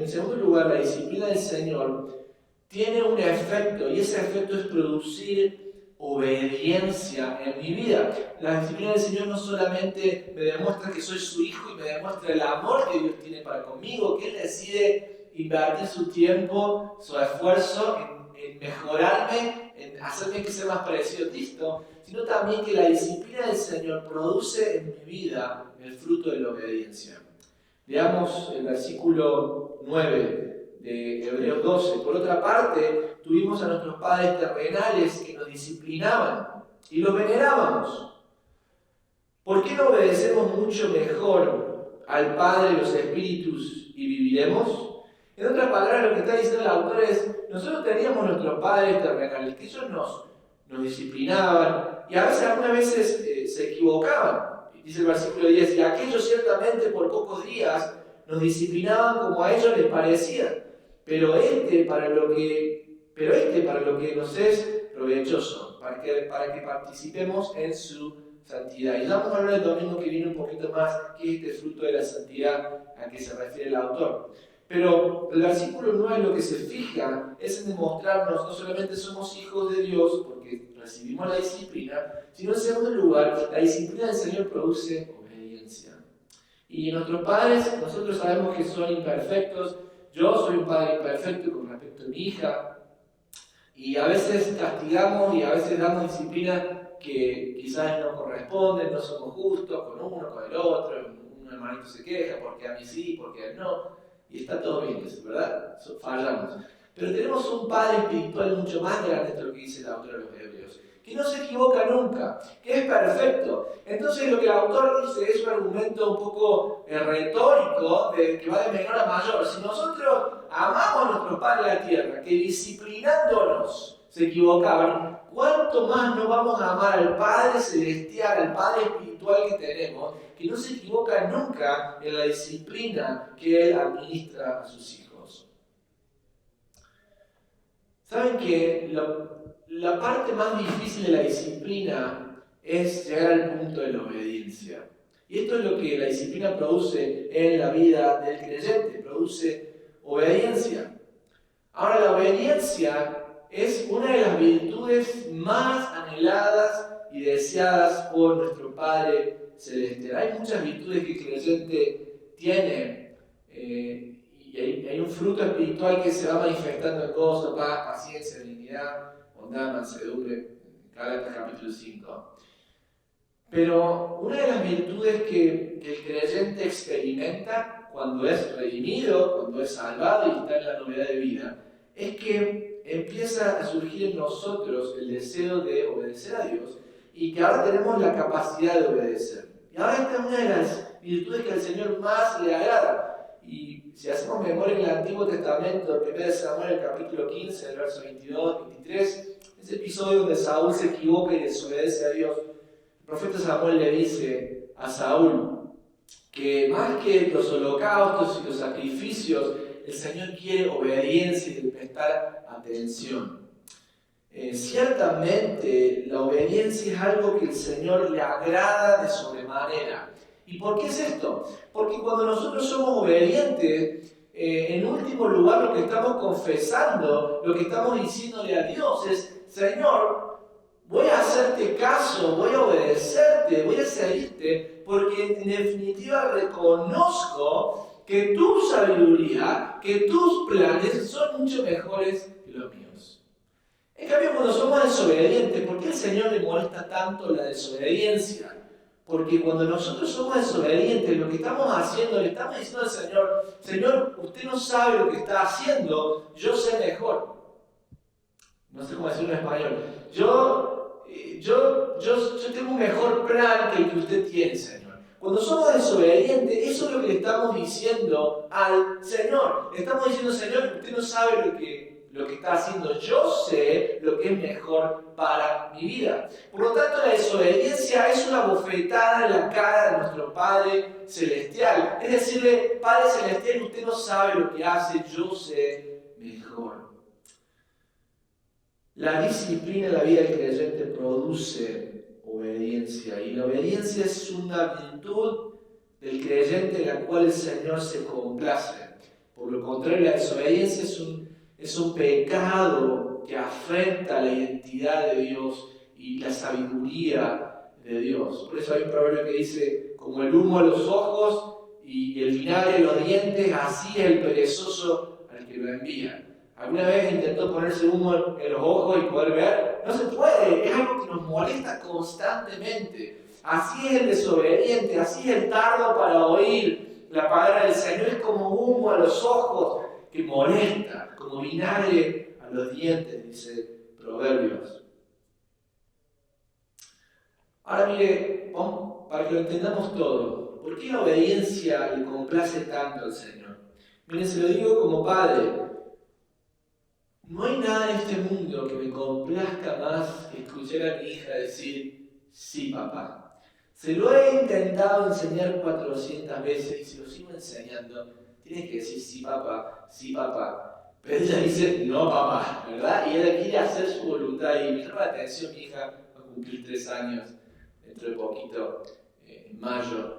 segundo lugar, la disciplina del Señor tiene un efecto, y ese efecto es producir obediencia en mi vida. La disciplina del Señor no solamente me demuestra que soy su hijo y me demuestra el amor que Dios tiene para conmigo, que Él decide invertir su tiempo, su esfuerzo en mejorarme, en hacerme que sea más parecido a Cristo, sino también que la disciplina del Señor produce en mi vida el fruto de la obediencia. Veamos el versículo 9 de Hebreos 12. Por otra parte, tuvimos a nuestros padres terrenales que nos disciplinaban y los venerábamos. ¿Por qué no obedecemos mucho mejor al Padre de los Espíritus y viviremos? En otras palabras, lo que está diciendo el autor es, nosotros teníamos nuestros padres terrenales, que ellos nos disciplinaban y a veces, algunas veces se equivocaban. Dice el versículo 10, y aquellos ciertamente por pocos días nos disciplinaban como a ellos les parecía, pero este para lo que nos es provechoso, para que participemos en su santidad. Y vamos a hablar el domingo que viene un poquito más que este fruto de la santidad a que se refiere el autor. Pero el versículo 9 lo que se fija es en demostrarnos no solamente somos hijos de Dios, porque recibimos la disciplina, sino en segundo lugar, la disciplina del Señor produce obediencia. Y nuestros padres, nosotros sabemos que son imperfectos. Yo soy un padre imperfecto con respecto a mi hija, y a veces castigamos y a veces damos disciplina que quizás no corresponden, no somos justos con uno, con el otro, un hermanito se queja porque a mí sí, porque a él no. Y está todo bien, ¿verdad? Fallamos. Pero tenemos un Padre espiritual mucho más grande, esto es lo que dice el autor de los Hebreos, que no se equivoca nunca, que es perfecto. Entonces lo que el autor dice es un argumento un poco retórico, que va de menor a mayor. Si nosotros amamos a nuestro Padre de la tierra, que disciplinándonos se equivocaban, ¿cuánto más no vamos a amar al Padre celestial, al Padre espiritual que tenemos, que no se equivoca nunca en la disciplina que Él administra a sus hijos? ¿Saben que la parte más difícil de la disciplina es llegar al punto de la obediencia? Y esto es lo que la disciplina produce en la vida del creyente, produce obediencia. Ahora, la obediencia es una de las virtudes más anheladas y deseadas por nuestro Padre Celestial. Hay muchas virtudes que el creyente tiene y hay un fruto espiritual que se va manifestando en gozo, paz, paciencia, benignidad, bondad, mansedumbre, Gálatas capítulo 5. Pero una de las virtudes que el creyente experimenta cuando es redimido, cuando es salvado y está en la novedad de vida, es que empieza a surgir en nosotros el deseo de obedecer a Dios y que ahora tenemos la capacidad de obedecer. Y ahora esta es una de las virtudes que al Señor más le agrada. Y si hacemos memoria en el Antiguo Testamento, 1 Samuel, el capítulo 15, el verso 22, 23, ese episodio donde Saúl se equivoca y desobedece a Dios, el profeta Samuel le dice a Saúl que más que los holocaustos y los sacrificios, el Señor quiere obediencia y prestar atención. Ciertamente la obediencia es algo que el Señor le agrada de sobremanera. ¿Y por qué es esto? Porque cuando nosotros somos obedientes, en último lugar lo que estamos confesando, lo que estamos diciéndole a Dios es: Señor, voy a hacerte caso, voy a obedecerte, voy a seguirte, porque en definitiva reconozco que tu sabiduría, que tus planes son mucho mejores que los míos. En cambio, cuando somos desobedientes, ¿por qué al Señor le molesta tanto la desobediencia? Porque cuando nosotros somos desobedientes, lo que estamos haciendo, le estamos diciendo al Señor: Señor, usted no sabe lo que está haciendo, yo sé mejor. No sé cómo decirlo en español. Yo tengo un mejor plan que el que usted tiene, Señor. Cuando somos desobedientes, eso es lo que le estamos diciendo al Señor. Le estamos diciendo: Señor, usted no sabe lo que está haciendo, yo sé lo que es mejor para mi vida. Por lo tanto, la desobediencia es una bofetada en la cara de nuestro Padre Celestial. Es decirle: Padre Celestial, usted no sabe lo que hace, yo sé mejor. La disciplina en la vida del creyente produce obediencia, y la obediencia es una virtud del creyente en la cual el Señor se complace. Por lo contrario, la desobediencia es un pecado que afrenta la identidad de Dios y la sabiduría de Dios. Por eso hay un proverbio que dice, como el humo a los ojos y el vinagre en los dientes, así es el perezoso al que lo envía. ¿Alguna vez intentó ponerse humo en los ojos y poder ver? No se puede, es algo que nos molesta constantemente. Así es el desobediente, así es el tardo para oír la palabra del Señor, es como humo a los ojos que molesta, como vinagre a los dientes, dice Proverbios. Ahora mire, para que lo entendamos todo, ¿por qué la obediencia le complace tanto al Señor? Miren, se lo digo como padre. No hay nada en este mundo que me complazca más que escuchar a mi hija decir, sí, papá. Se lo he intentado enseñar 400 veces y se lo sigo enseñando. Tienes que decir, sí, papá, sí, papá. Pero ella dice, no, papá, ¿verdad? Y ella quiere hacer su voluntad. Y me llama la atención, mi hija va a cumplir 3 años, dentro de poquito, en mayo.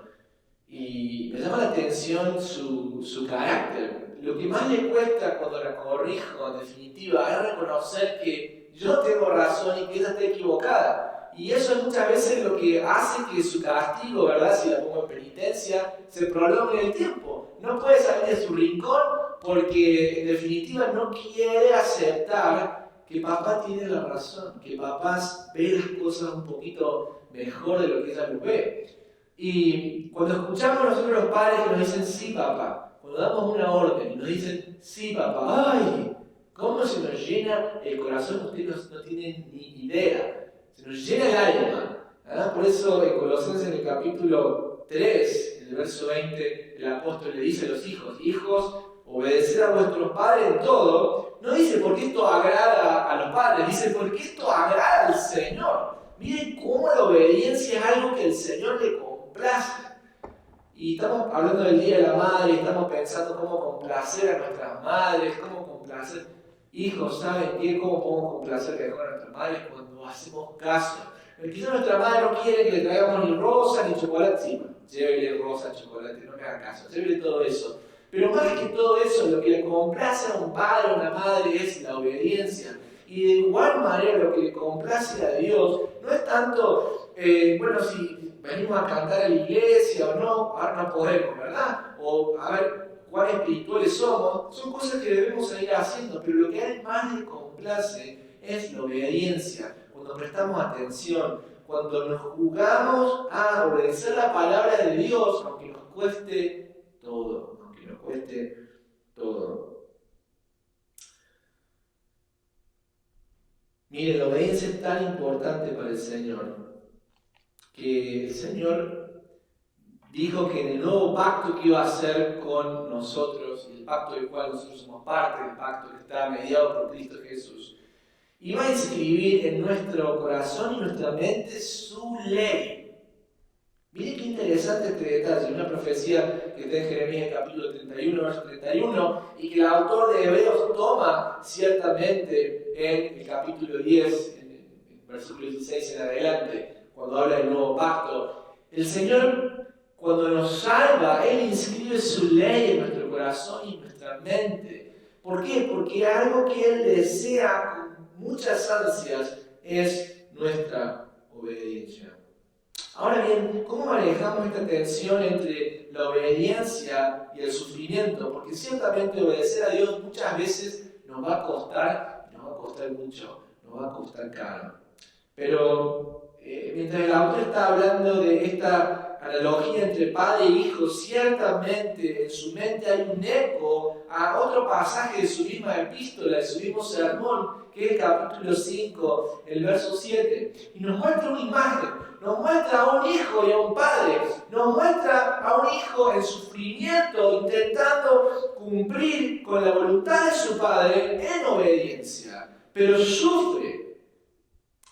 Y me llama la atención su carácter. Lo que más le cuesta cuando la corrijo, en definitiva, es reconocer que yo tengo razón y que ella está equivocada. Y eso es muchas veces lo que hace que su castigo, ¿verdad? Si la pongo en penitencia, se prolongue en el tiempo. No puede salir de su rincón porque, en definitiva, no quiere aceptar que papá tiene la razón, que papá ve las cosas un poquito mejor de lo que ella lo ve. Y cuando escuchamos nosotros los padres que nos dicen sí, papá, cuando damos una orden y nos dicen sí, papá, ¡ay! ¿Cómo se nos llena el corazón? Ustedes no tienen ni idea. Se nos llena el alma. ¿Ah? Por eso en Colosenses, en el capítulo 3, en el verso 20, el apóstol le dice a los hijos: hijos, obedeced a vuestros padres en todo. No dice porque esto agrada a los padres, dice porque esto agrada al Señor. Miren cómo la obediencia es algo que el Señor le complace. Y estamos hablando del Día de la Madre, estamos pensando cómo complacer a nuestras madres, cómo complacer. Hijos, ¿saben qué? ¿Cómo podemos complacer mejor a nuestras madres? Cuando hacemos caso. Quizás nuestra madre no quiere que le traigamos ni rosa ni chocolate. Sí, bueno, llévele rosa, chocolate, no me haga caso, llévele todo eso. Pero más que todo eso, lo que le complace a un padre o una madre es la obediencia. Y de igual manera lo que le complace a Dios no es tanto, bueno, si venimos a cantar a la iglesia o no, ahora no podemos, ¿verdad? O a ver cuán espirituales somos, son cosas que debemos seguir haciendo, pero lo que a él más le complace es la obediencia. Cuando prestamos atención, cuando nos jugamos a obedecer la palabra de Dios, aunque nos cueste todo, aunque nos cueste todo. Miren, la obediencia es tan importante para el Señor, que el Señor dijo que en el nuevo pacto que iba a hacer con nosotros, el pacto del cual nosotros somos parte, el pacto que está mediado por Cristo Jesús, iba a inscribir en nuestro corazón y nuestra mente su ley. Miren qué interesante este detalle, una profecía que está en Jeremías capítulo 31, verso 31, y que el autor de Hebreos toma ciertamente en el capítulo 10, en el versículo 16 en adelante, cuando habla del nuevo pacto. El Señor, cuando nos salva, Él inscribe su ley en nuestro corazón y en nuestra mente. ¿Por qué? Porque algo que Él desea con muchas ansias es nuestra obediencia. Ahora bien, ¿cómo manejamos esta tensión entre la obediencia y el sufrimiento? Porque ciertamente obedecer a Dios muchas veces nos va a costar mucho, nos va a costar caro. Pero mientras el autor está hablando de esta analogía entre padre e hijo, ciertamente en su mente hay un eco a otro pasaje de su misma epístola, de su mismo sermón, que es el capítulo 5, el verso 7, y nos muestra una imagen, nos muestra a un hijo y a un padre, nos muestra a un hijo en sufrimiento, intentando cumplir con la voluntad de su padre en obediencia, pero sufre.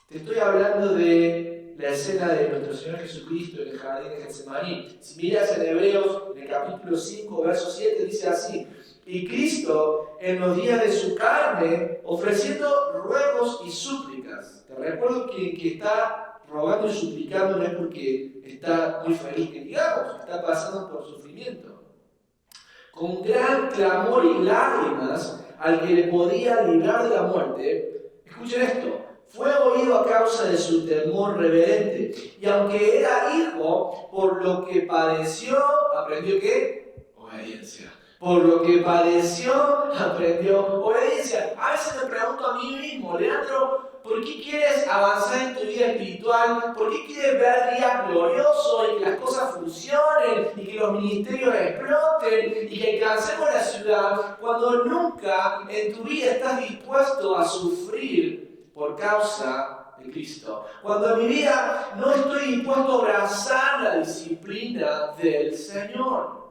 Te estoy hablando de la escena de nuestro Señor Jesucristo en el jardín de Getsemaní. Si miras en Hebreos, en el capítulo 5, verso 7, dice así: y Cristo, en los días de su carne, ofreciendo ruegos y súplicas. Te recuerdo que está rogando y suplicando no es porque está muy feliz, que digamos, está pasando por sufrimiento. Con gran clamor y lágrimas al que le podía librar de la muerte. Escuchen esto: fue oído a causa de su temor reverente. Y aunque era hijo, por lo que padeció, ¿aprendió qué? Obediencia. Por lo que padeció, aprendió obediencia. A veces me pregunto a mí mismo, Leandro, ¿por qué quieres avanzar en tu vida espiritual? ¿Por qué quieres ver días gloriosos y que las cosas funcionen y que los ministerios exploten y que alcancemos la ciudad cuando nunca en tu vida estás dispuesto a sufrir por causa de Cristo? Cuando en mi vida no estoy dispuesto a abrazar la disciplina del Señor.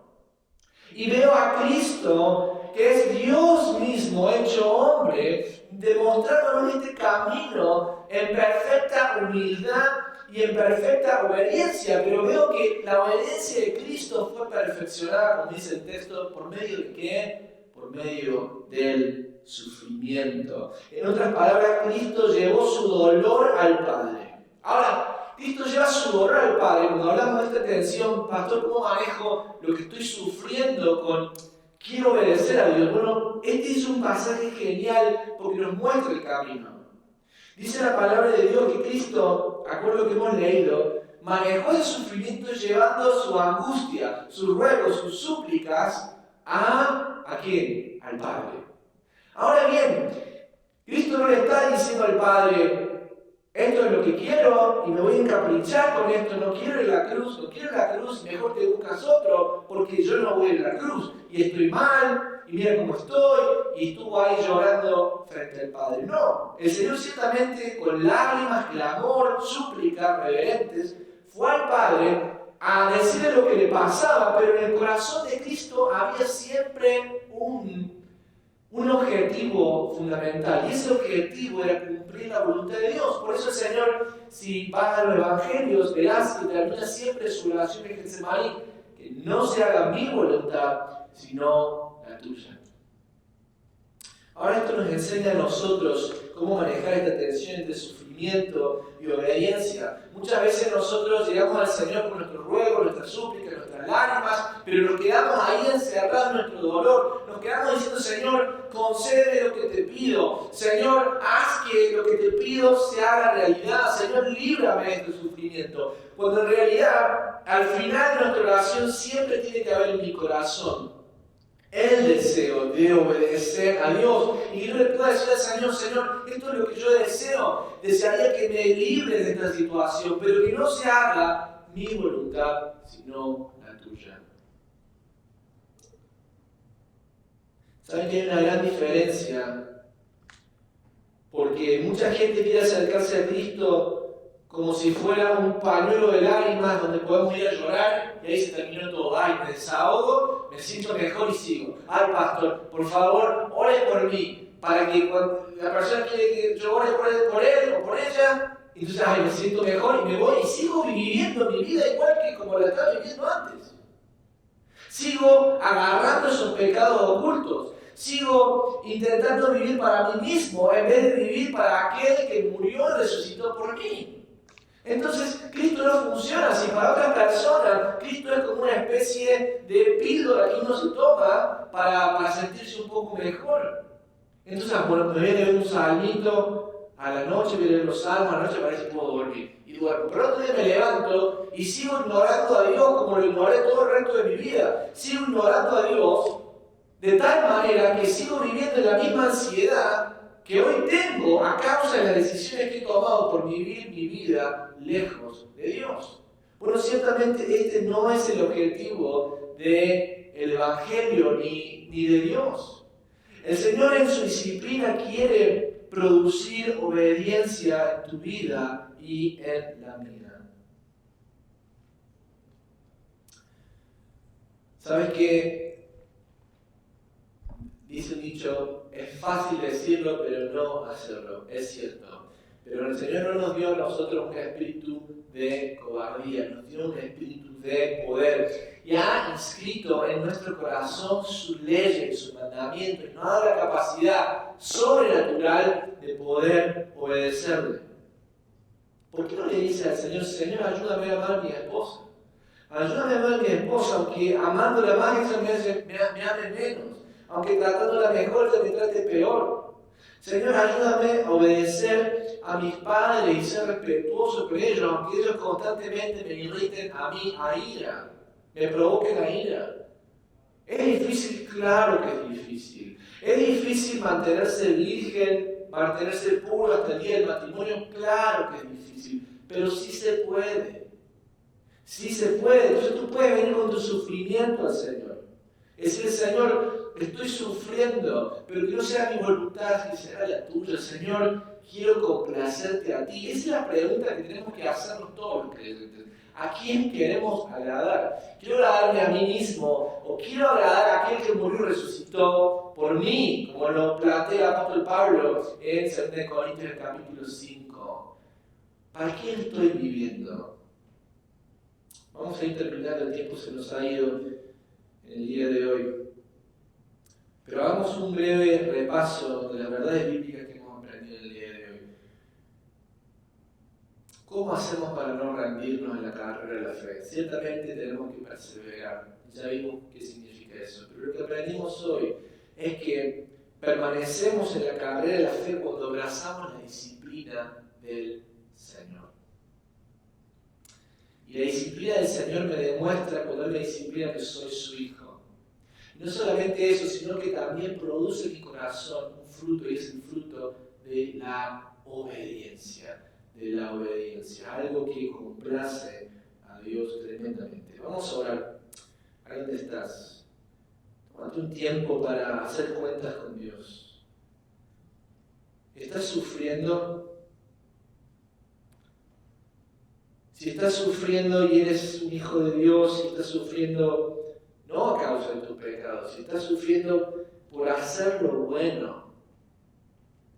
Y veo a Cristo, que es Dios mismo hecho hombre, demostrándonos este camino en perfecta humildad y en perfecta obediencia. Pero veo que la obediencia de Cristo fue perfeccionada, como dice el texto, ¿por medio de qué? Por medio del sufrimiento. En otras palabras, Cristo llevó su dolor al Padre. Ahora, Cristo lleva su dolor al Padre. Cuando hablamos de esta tensión, pastor, ¿cómo manejo lo que estoy sufriendo con quiero obedecer a Dios? Bueno, este es un pasaje genial porque nos muestra el camino. Dice la palabra de Dios que Cristo, acuerdo a lo que hemos leído, manejó el sufrimiento llevando su angustia, sus ruegos, sus súplicas ¿a quién? Al Padre. Ahora bien, Cristo no le está diciendo al Padre, esto es lo que quiero y me voy a encaprichar con esto, no quiero ir a la cruz, mejor te buscas otro porque yo no voy a ir a la cruz y estoy mal y mira cómo estoy y estuvo ahí llorando frente al Padre. No, el Señor ciertamente con lágrimas, clamor, súplicas reverentes fue al Padre a decirle lo que le pasaba, pero en el corazón de Cristo había siempre un objetivo fundamental, y ese objetivo era cumplir la voluntad de Dios. Por eso el Señor, si vas a los evangelios, verás que termina siempre su oración en Getsemaní, que no se haga mi voluntad, sino la tuya. Ahora esto nos enseña a nosotros cómo manejar esta tensión entre sufrimiento y obediencia. Muchas veces nosotros llegamos al Señor con nuestros ruegos, nuestras súplicas, nuestras lágrimas, pero nos quedamos ahí encerrados en nuestro dolor. Nos quedamos diciendo, Señor, concede lo que te pido. Señor, haz que lo que te pido se haga realidad. Señor, líbrame de este sufrimiento. Cuando en realidad, al final de nuestra oración siempre tiene que haber en mi corazón el deseo de obedecer a Dios. Y yo le puedo decir al Señor, Señor, esto es lo que yo deseo. Desearía que me libres de esta situación, pero que no se haga mi voluntad, sino la tuya. ¿Saben que hay una gran diferencia? Porque mucha gente quiere acercarse a Cristo como si fuera un pañuelo de lágrimas donde podemos ir a llorar y ahí se terminó todo. Ay, me desahogo, me siento mejor y sigo. Ay, pastor, por favor, ore por mí, para que cuando la persona quiere que yo ore por él o por ella, entonces, ay, me siento mejor y me voy y sigo viviendo mi vida igual que como la estaba viviendo antes. Sigo agarrando esos pecados ocultos. Sigo intentando vivir para mí mismo en vez de vivir para aquel que murió y resucitó por mí. Entonces, Cristo no funciona así. Para otras personas, Cristo es como una especie de píldora que uno se toma para sentirse un poco mejor. Entonces, bueno, me viene un salmito a la noche, me vienen los salmos, a la noche parece que puedo dormir. Y duermo. Pero otro día me levanto y sigo ignorando a Dios como lo ignoré todo el resto de mi vida. Sigo ignorando a Dios de tal manera que sigo viviendo en la misma ansiedad que hoy tengo a causa de las decisiones que he tomado por vivir mi vida lejos de Dios. Bueno, ciertamente este no es el objetivo del Evangelio ni de Dios. El Señor en su disciplina quiere producir obediencia en tu vida y en la mía. ¿Sabes qué? Dice un dicho, es fácil decirlo, pero no hacerlo. Es cierto. Pero el Señor no nos dio a nosotros un espíritu de cobardía, nos dio un espíritu de poder. Y ha inscrito en nuestro corazón sus leyes, sus mandamientos, y nos ha dado la capacidad sobrenatural de poder obedecerle. ¿Por qué no le dice al Señor, Señor, ayúdame a amar a mi esposa? Ayúdame a amar a mi esposa, aunque amándola más, ella me ame menos. Aunque tratándola mejor, ella me trate peor. Señor, ayúdame a obedecer a mis padres y ser respetuoso con ellos, aunque ellos constantemente me irriten a mí a ira, me provoquen a ira. ¿Es difícil? Claro que es difícil. ¿Es difícil mantenerse virgen, mantenerse puro hasta el día del matrimonio? Claro que es difícil, pero sí se puede. Sí se puede. Entonces tú puedes venir con tu sufrimiento al Señor. Es decir, Señor, estoy sufriendo, pero que no sea mi voluntad, que sea la tuya. Señor, quiero complacerte a ti. Esa es la pregunta que tenemos que hacernos todos los creyentes. ¿A quién queremos agradar? ¿Quiero agradarme a mí mismo o quiero agradar a aquel que murió y resucitó por mí? Como lo plantea el apóstol Pablo en 2 Corintios capítulo 5. ¿Para quién estoy viviendo? Vamos a ir terminando, el tiempo se nos ha ido en el día de hoy. Pero hagamos un breve repaso de las verdades bíblicas que hemos aprendido en el día de hoy. ¿Cómo hacemos para no rendirnos en la carrera de la fe? Ciertamente tenemos que perseverar. Ya vimos qué significa eso. Pero lo que aprendimos hoy es que permanecemos en la carrera de la fe cuando abrazamos la disciplina del Señor. Y la disciplina del Señor me demuestra cuando Él me disciplina que soy su hijo. Y no solamente eso, sino que también produce en mi corazón un fruto, y es el fruto de la obediencia. Algo que complace a Dios tremendamente. Vamos a orar. Ahí donde estás. Tómate un tiempo para hacer cuentas con Dios. ¿Estás sufriendo? Si estás sufriendo y eres un hijo de Dios, si estás sufriendo no a causa de tu pecado, si estás sufriendo por hacer lo bueno,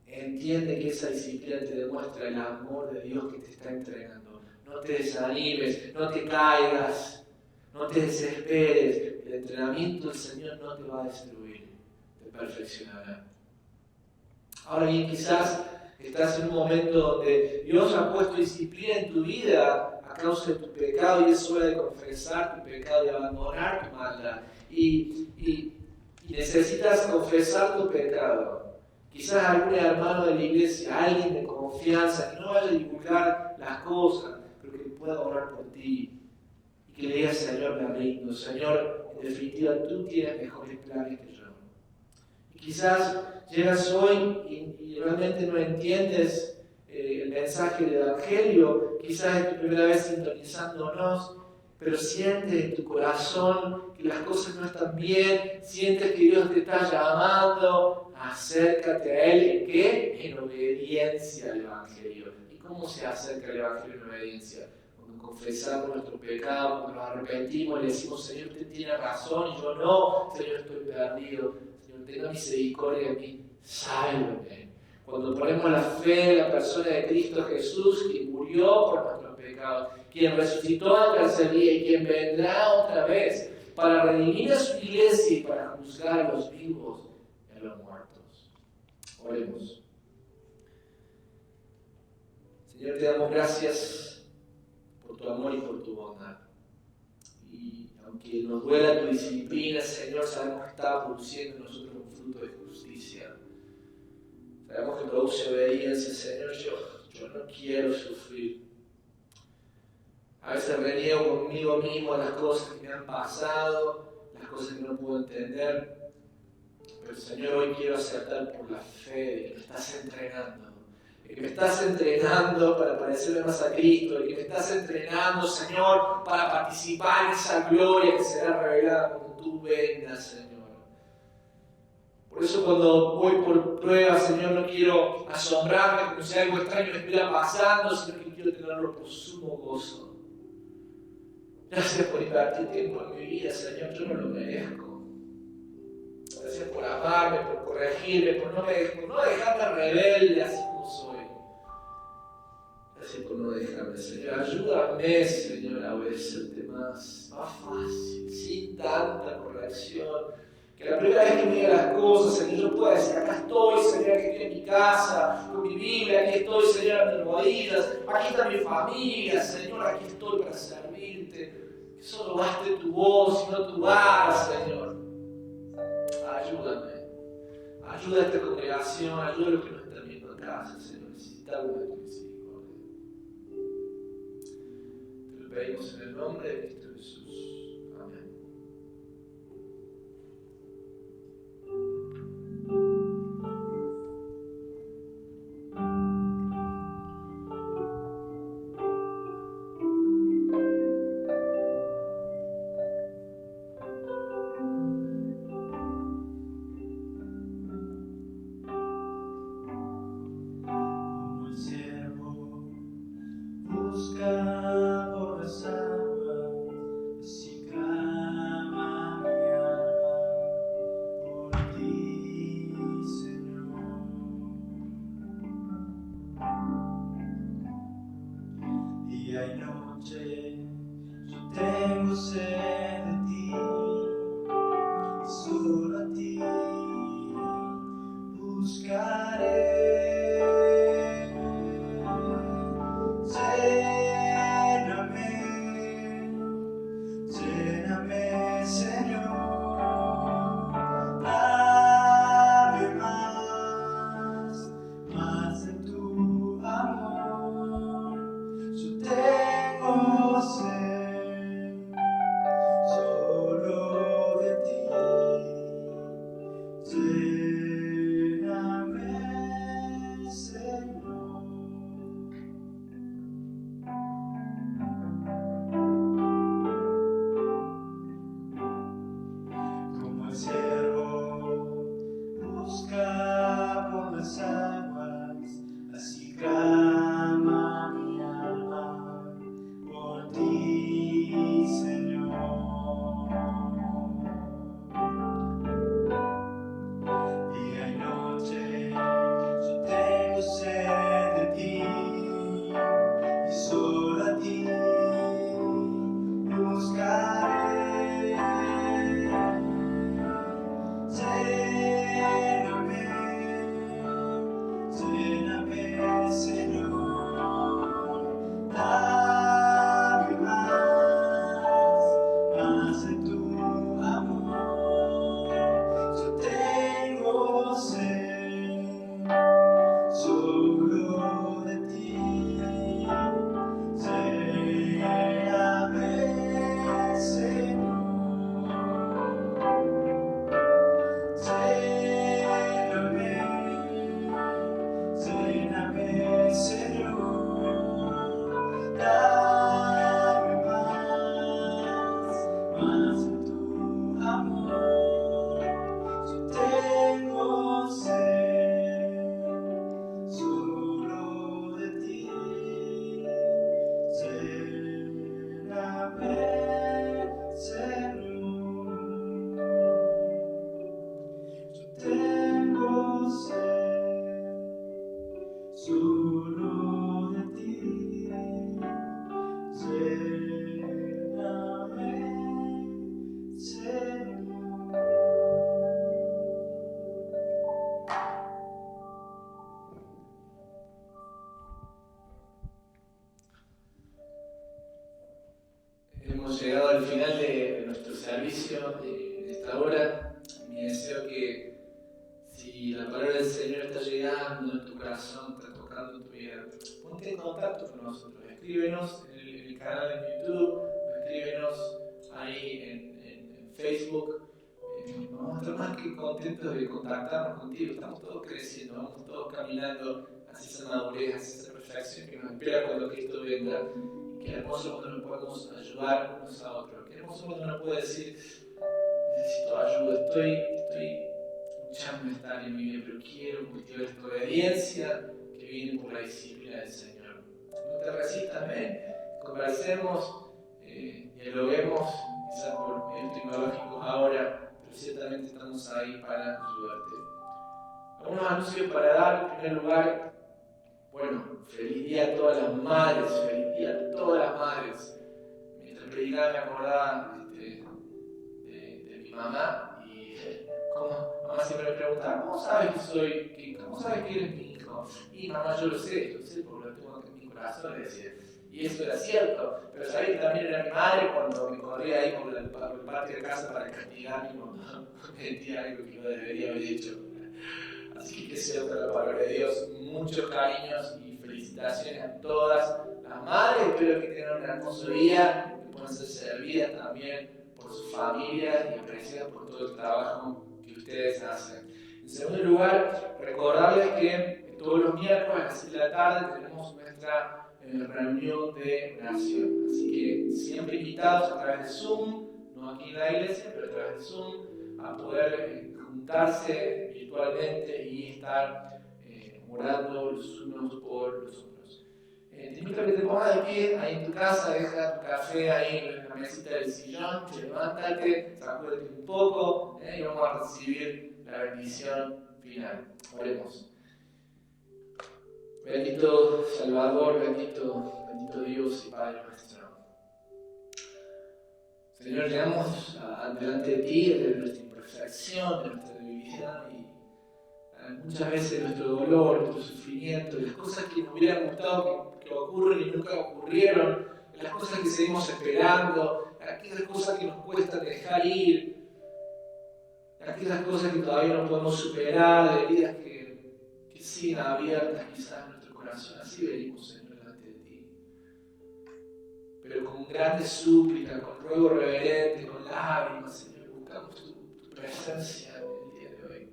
entiende que esa disciplina te demuestra el amor de Dios que te está entregando. No te desanimes, no te caigas, no te desesperes. El entrenamiento del Señor no te va a destruir, te perfeccionará. Ahora bien, quizás estás en un momento donde Dios ha puesto disciplina en tu vida a causa de tu pecado y es hora de confesar tu pecado y abandonar tu maldad. Y necesitas confesar tu pecado. Quizás algún hermano de la iglesia, alguien de confianza, que no vaya a divulgar las cosas, pero que pueda orar por ti y que le digas, Señor, me rindo. Señor, en definitiva, tú tienes mejores planes que yo. Y quizás llegas hoy y realmente no entiendes el mensaje del Evangelio, quizás es tu primera vez sintonizándonos, pero sientes en tu corazón que las cosas no están bien, sientes que Dios te está llamando, acércate a Él. ¿En qué? En obediencia al Evangelio. ¿Y cómo se acerca el Evangelio en obediencia? Cuando confesamos nuestro pecado, cuando nos arrepentimos, le decimos, Señor, usted tiene razón y yo no, Señor, estoy perdido, Señor, tenga misericordia de mí, sálvame. Cuando ponemos la fe en la persona de Cristo Jesús, que murió por nuestros pecados, quien resucitó al tercer día y quien vendrá otra vez para redimir a su iglesia y para juzgar a los vivos y a los muertos. Oremos. Señor, te damos gracias por tu amor y por tu bondad. Y aunque nos duela tu disciplina, Señor, sabemos que está produciendo en nosotros un fruto de justicia. Sabemos que produce obediencia, Señor. Yo no quiero sufrir. A veces reniego conmigo mismo las cosas que me han pasado, las cosas que no puedo entender. Pero, Señor, hoy quiero aceptar por la fe de que me estás entrenando. De que me estás entrenando para parecerme más a Cristo. De que me estás entrenando, Señor, para participar en esa gloria que será revelada cuando tú vengas, Señor. Por eso cuando voy por pruebas, Señor, no quiero asombrarme como si algo extraño me estuviera pasando, sino que quiero tenerlo por sumo gozo. Gracias por invertir tiempo en mi vida, Señor, yo no lo merezco. Gracias por amarme, por corregirme, por no dejarme rebelde así como soy. Gracias por no dejarme, Señor. Ayúdame, Señor, a obedecerte más fácil, sin tanta corrección. Que la primera vez que me diga las cosas, Señor, yo pueda decir, acá estoy, Señor, aquí estoy en mi casa, con mi Biblia, aquí estoy, Señor, a mis rodillas, aquí está mi familia, Señor, aquí estoy para servirte. Que solo baste tu voz y no tu vara, Señor. Ayúdame Ayuda a esta congregación, ayuda a los que nos están viendo en casa, Señor. Necesitamos de tu misericordia. Te lo pedimos en el nombre de Cristo Jesús. Amén. Como el siervo busca por las aguas, así clama mi alma por ti, Señor. Día y noche yo tengo sed de ti, y solo a ti buscaré. Lléname, Señor, dame más de tu amor. Yo tengo sed solo de ti. Lléname, Señor. Como el siervo busca por las aguas, así clama mi alma por ti, Señor. Día y noche yo tengo sed de ti, y solo a ti buscaré. Lléname, Señor, dame más de tu amor. Yo tengo sed solo de ti. Lléname, Señor. Lléname, Señor, dame más de tu amor. Yo tengo sed solo de ti. Lléname, Señor. Yo tengo sed solo de ti. Lléname, Señor. Hemos llegado al final de nuestro servicio de esta hora. Mi deseo que si la palabra del Señor está llegando en tu corazón, está tocando tu vida, ponte en contacto con nosotros. Escríbenos en el canal de YouTube, escríbenos ahí en Facebook. Vamos a estar más que contentos de contactarnos contigo. Estamos todos creciendo, vamos todos caminando hacia esa madurez, hacia esa perfección que nos espera cuando Cristo venga. Qué hermoso cuando nos podemos ayudar unos a otros. Qué hermoso cuando uno puede decir, necesito ayuda, estoy luchando en esta área en mi vida, pero quiero cultivar esta obediencia que viene por la disciplina del Señor. No te resistas, ven, conversemos, dialoguemos, quizás por medios tecnológicos ahora, pero ciertamente estamos ahí para ayudarte. Algunos anuncios para dar. En primer lugar, bueno, feliz día a todas las madres, feliz día a todas las madres. Mientras predicaba me acordaba de mi mamá y mamá siempre me preguntaba, ¿cómo sabes que soy, cómo sabes que eres mi hijo? Y mamá, yo lo sé porque lo tengo en mi corazón, le decía. Y eso era cierto, pero sabía que también era mi madre cuando me corría ahí por el patio de casa para castigarme cuando metía algo que no debería haber hecho. Así que sea otra la palabra de Dios. Muchos cariños y felicitaciones a todas las madres. Espero que tengan un hermoso día, que puedan ser servidas también por sus familias y apreciadas por todo el trabajo que ustedes hacen. En segundo lugar, recordarles que todos los miércoles a las 6 de la tarde tenemos nuestra reunión de oración. Así que siempre invitados a través de Zoom, no aquí en la iglesia, pero a través de Zoom, a poder juntarse virtualmente y estar orando los unos por los otros. Te invito a que te pongas de pie ahí en tu casa, deja tu café ahí en la mesita del sillón, levántate, sacúdete un poco y vamos a recibir la bendición final. Oremos. Bendito Salvador, bendito Dios y Padre nuestro. Señor, llegamos delante de ti, de nuestra imperfección, de nuestra debilidad y muchas veces nuestro dolor, nuestro sufrimiento, las cosas que nos hubieran gustado que ocurren y nunca ocurrieron, las cosas que seguimos esperando, aquellas cosas que nos cuesta dejar ir, aquellas cosas que todavía no podemos superar, de vidas que siguen abiertas quizás en nuestro corazón. Así venimos, Señor, delante de ti. Pero con grandes súplicas, con ruego reverente, con lágrimas, Señor, buscamos tu presencia en el día de hoy.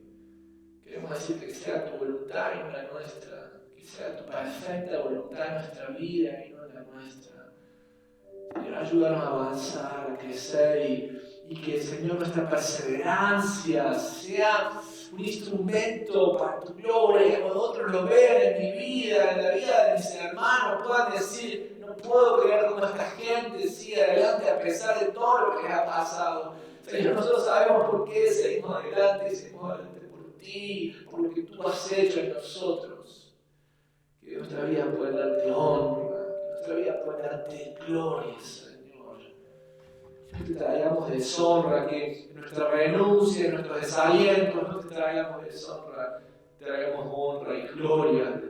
Queremos decirte que sea tu voluntad y no la nuestra, que sea tu perfecta voluntad en nuestra vida y no en la nuestra. Señor, ayúdanos a avanzar, a crecer y que, Señor, nuestra perseverancia sea un instrumento para tu gloria, que cuando otros lo vean en mi vida, en la vida de mis hermanos, puedan decir: no puedo creer cómo esta gente sigue adelante a pesar de todo lo que les ha pasado. Señor, nosotros sabemos por qué seguimos adelante y seguimos adelante por ti, por lo que tú has hecho en nosotros. Que nuestra vida pueda darte honra, que nuestra vida pueda darte gloria, Señor. Que te traigamos deshonra, que en nuestra renuncia, en nuestros desalientos, no te traigamos deshonra, te traigamos honra y gloria.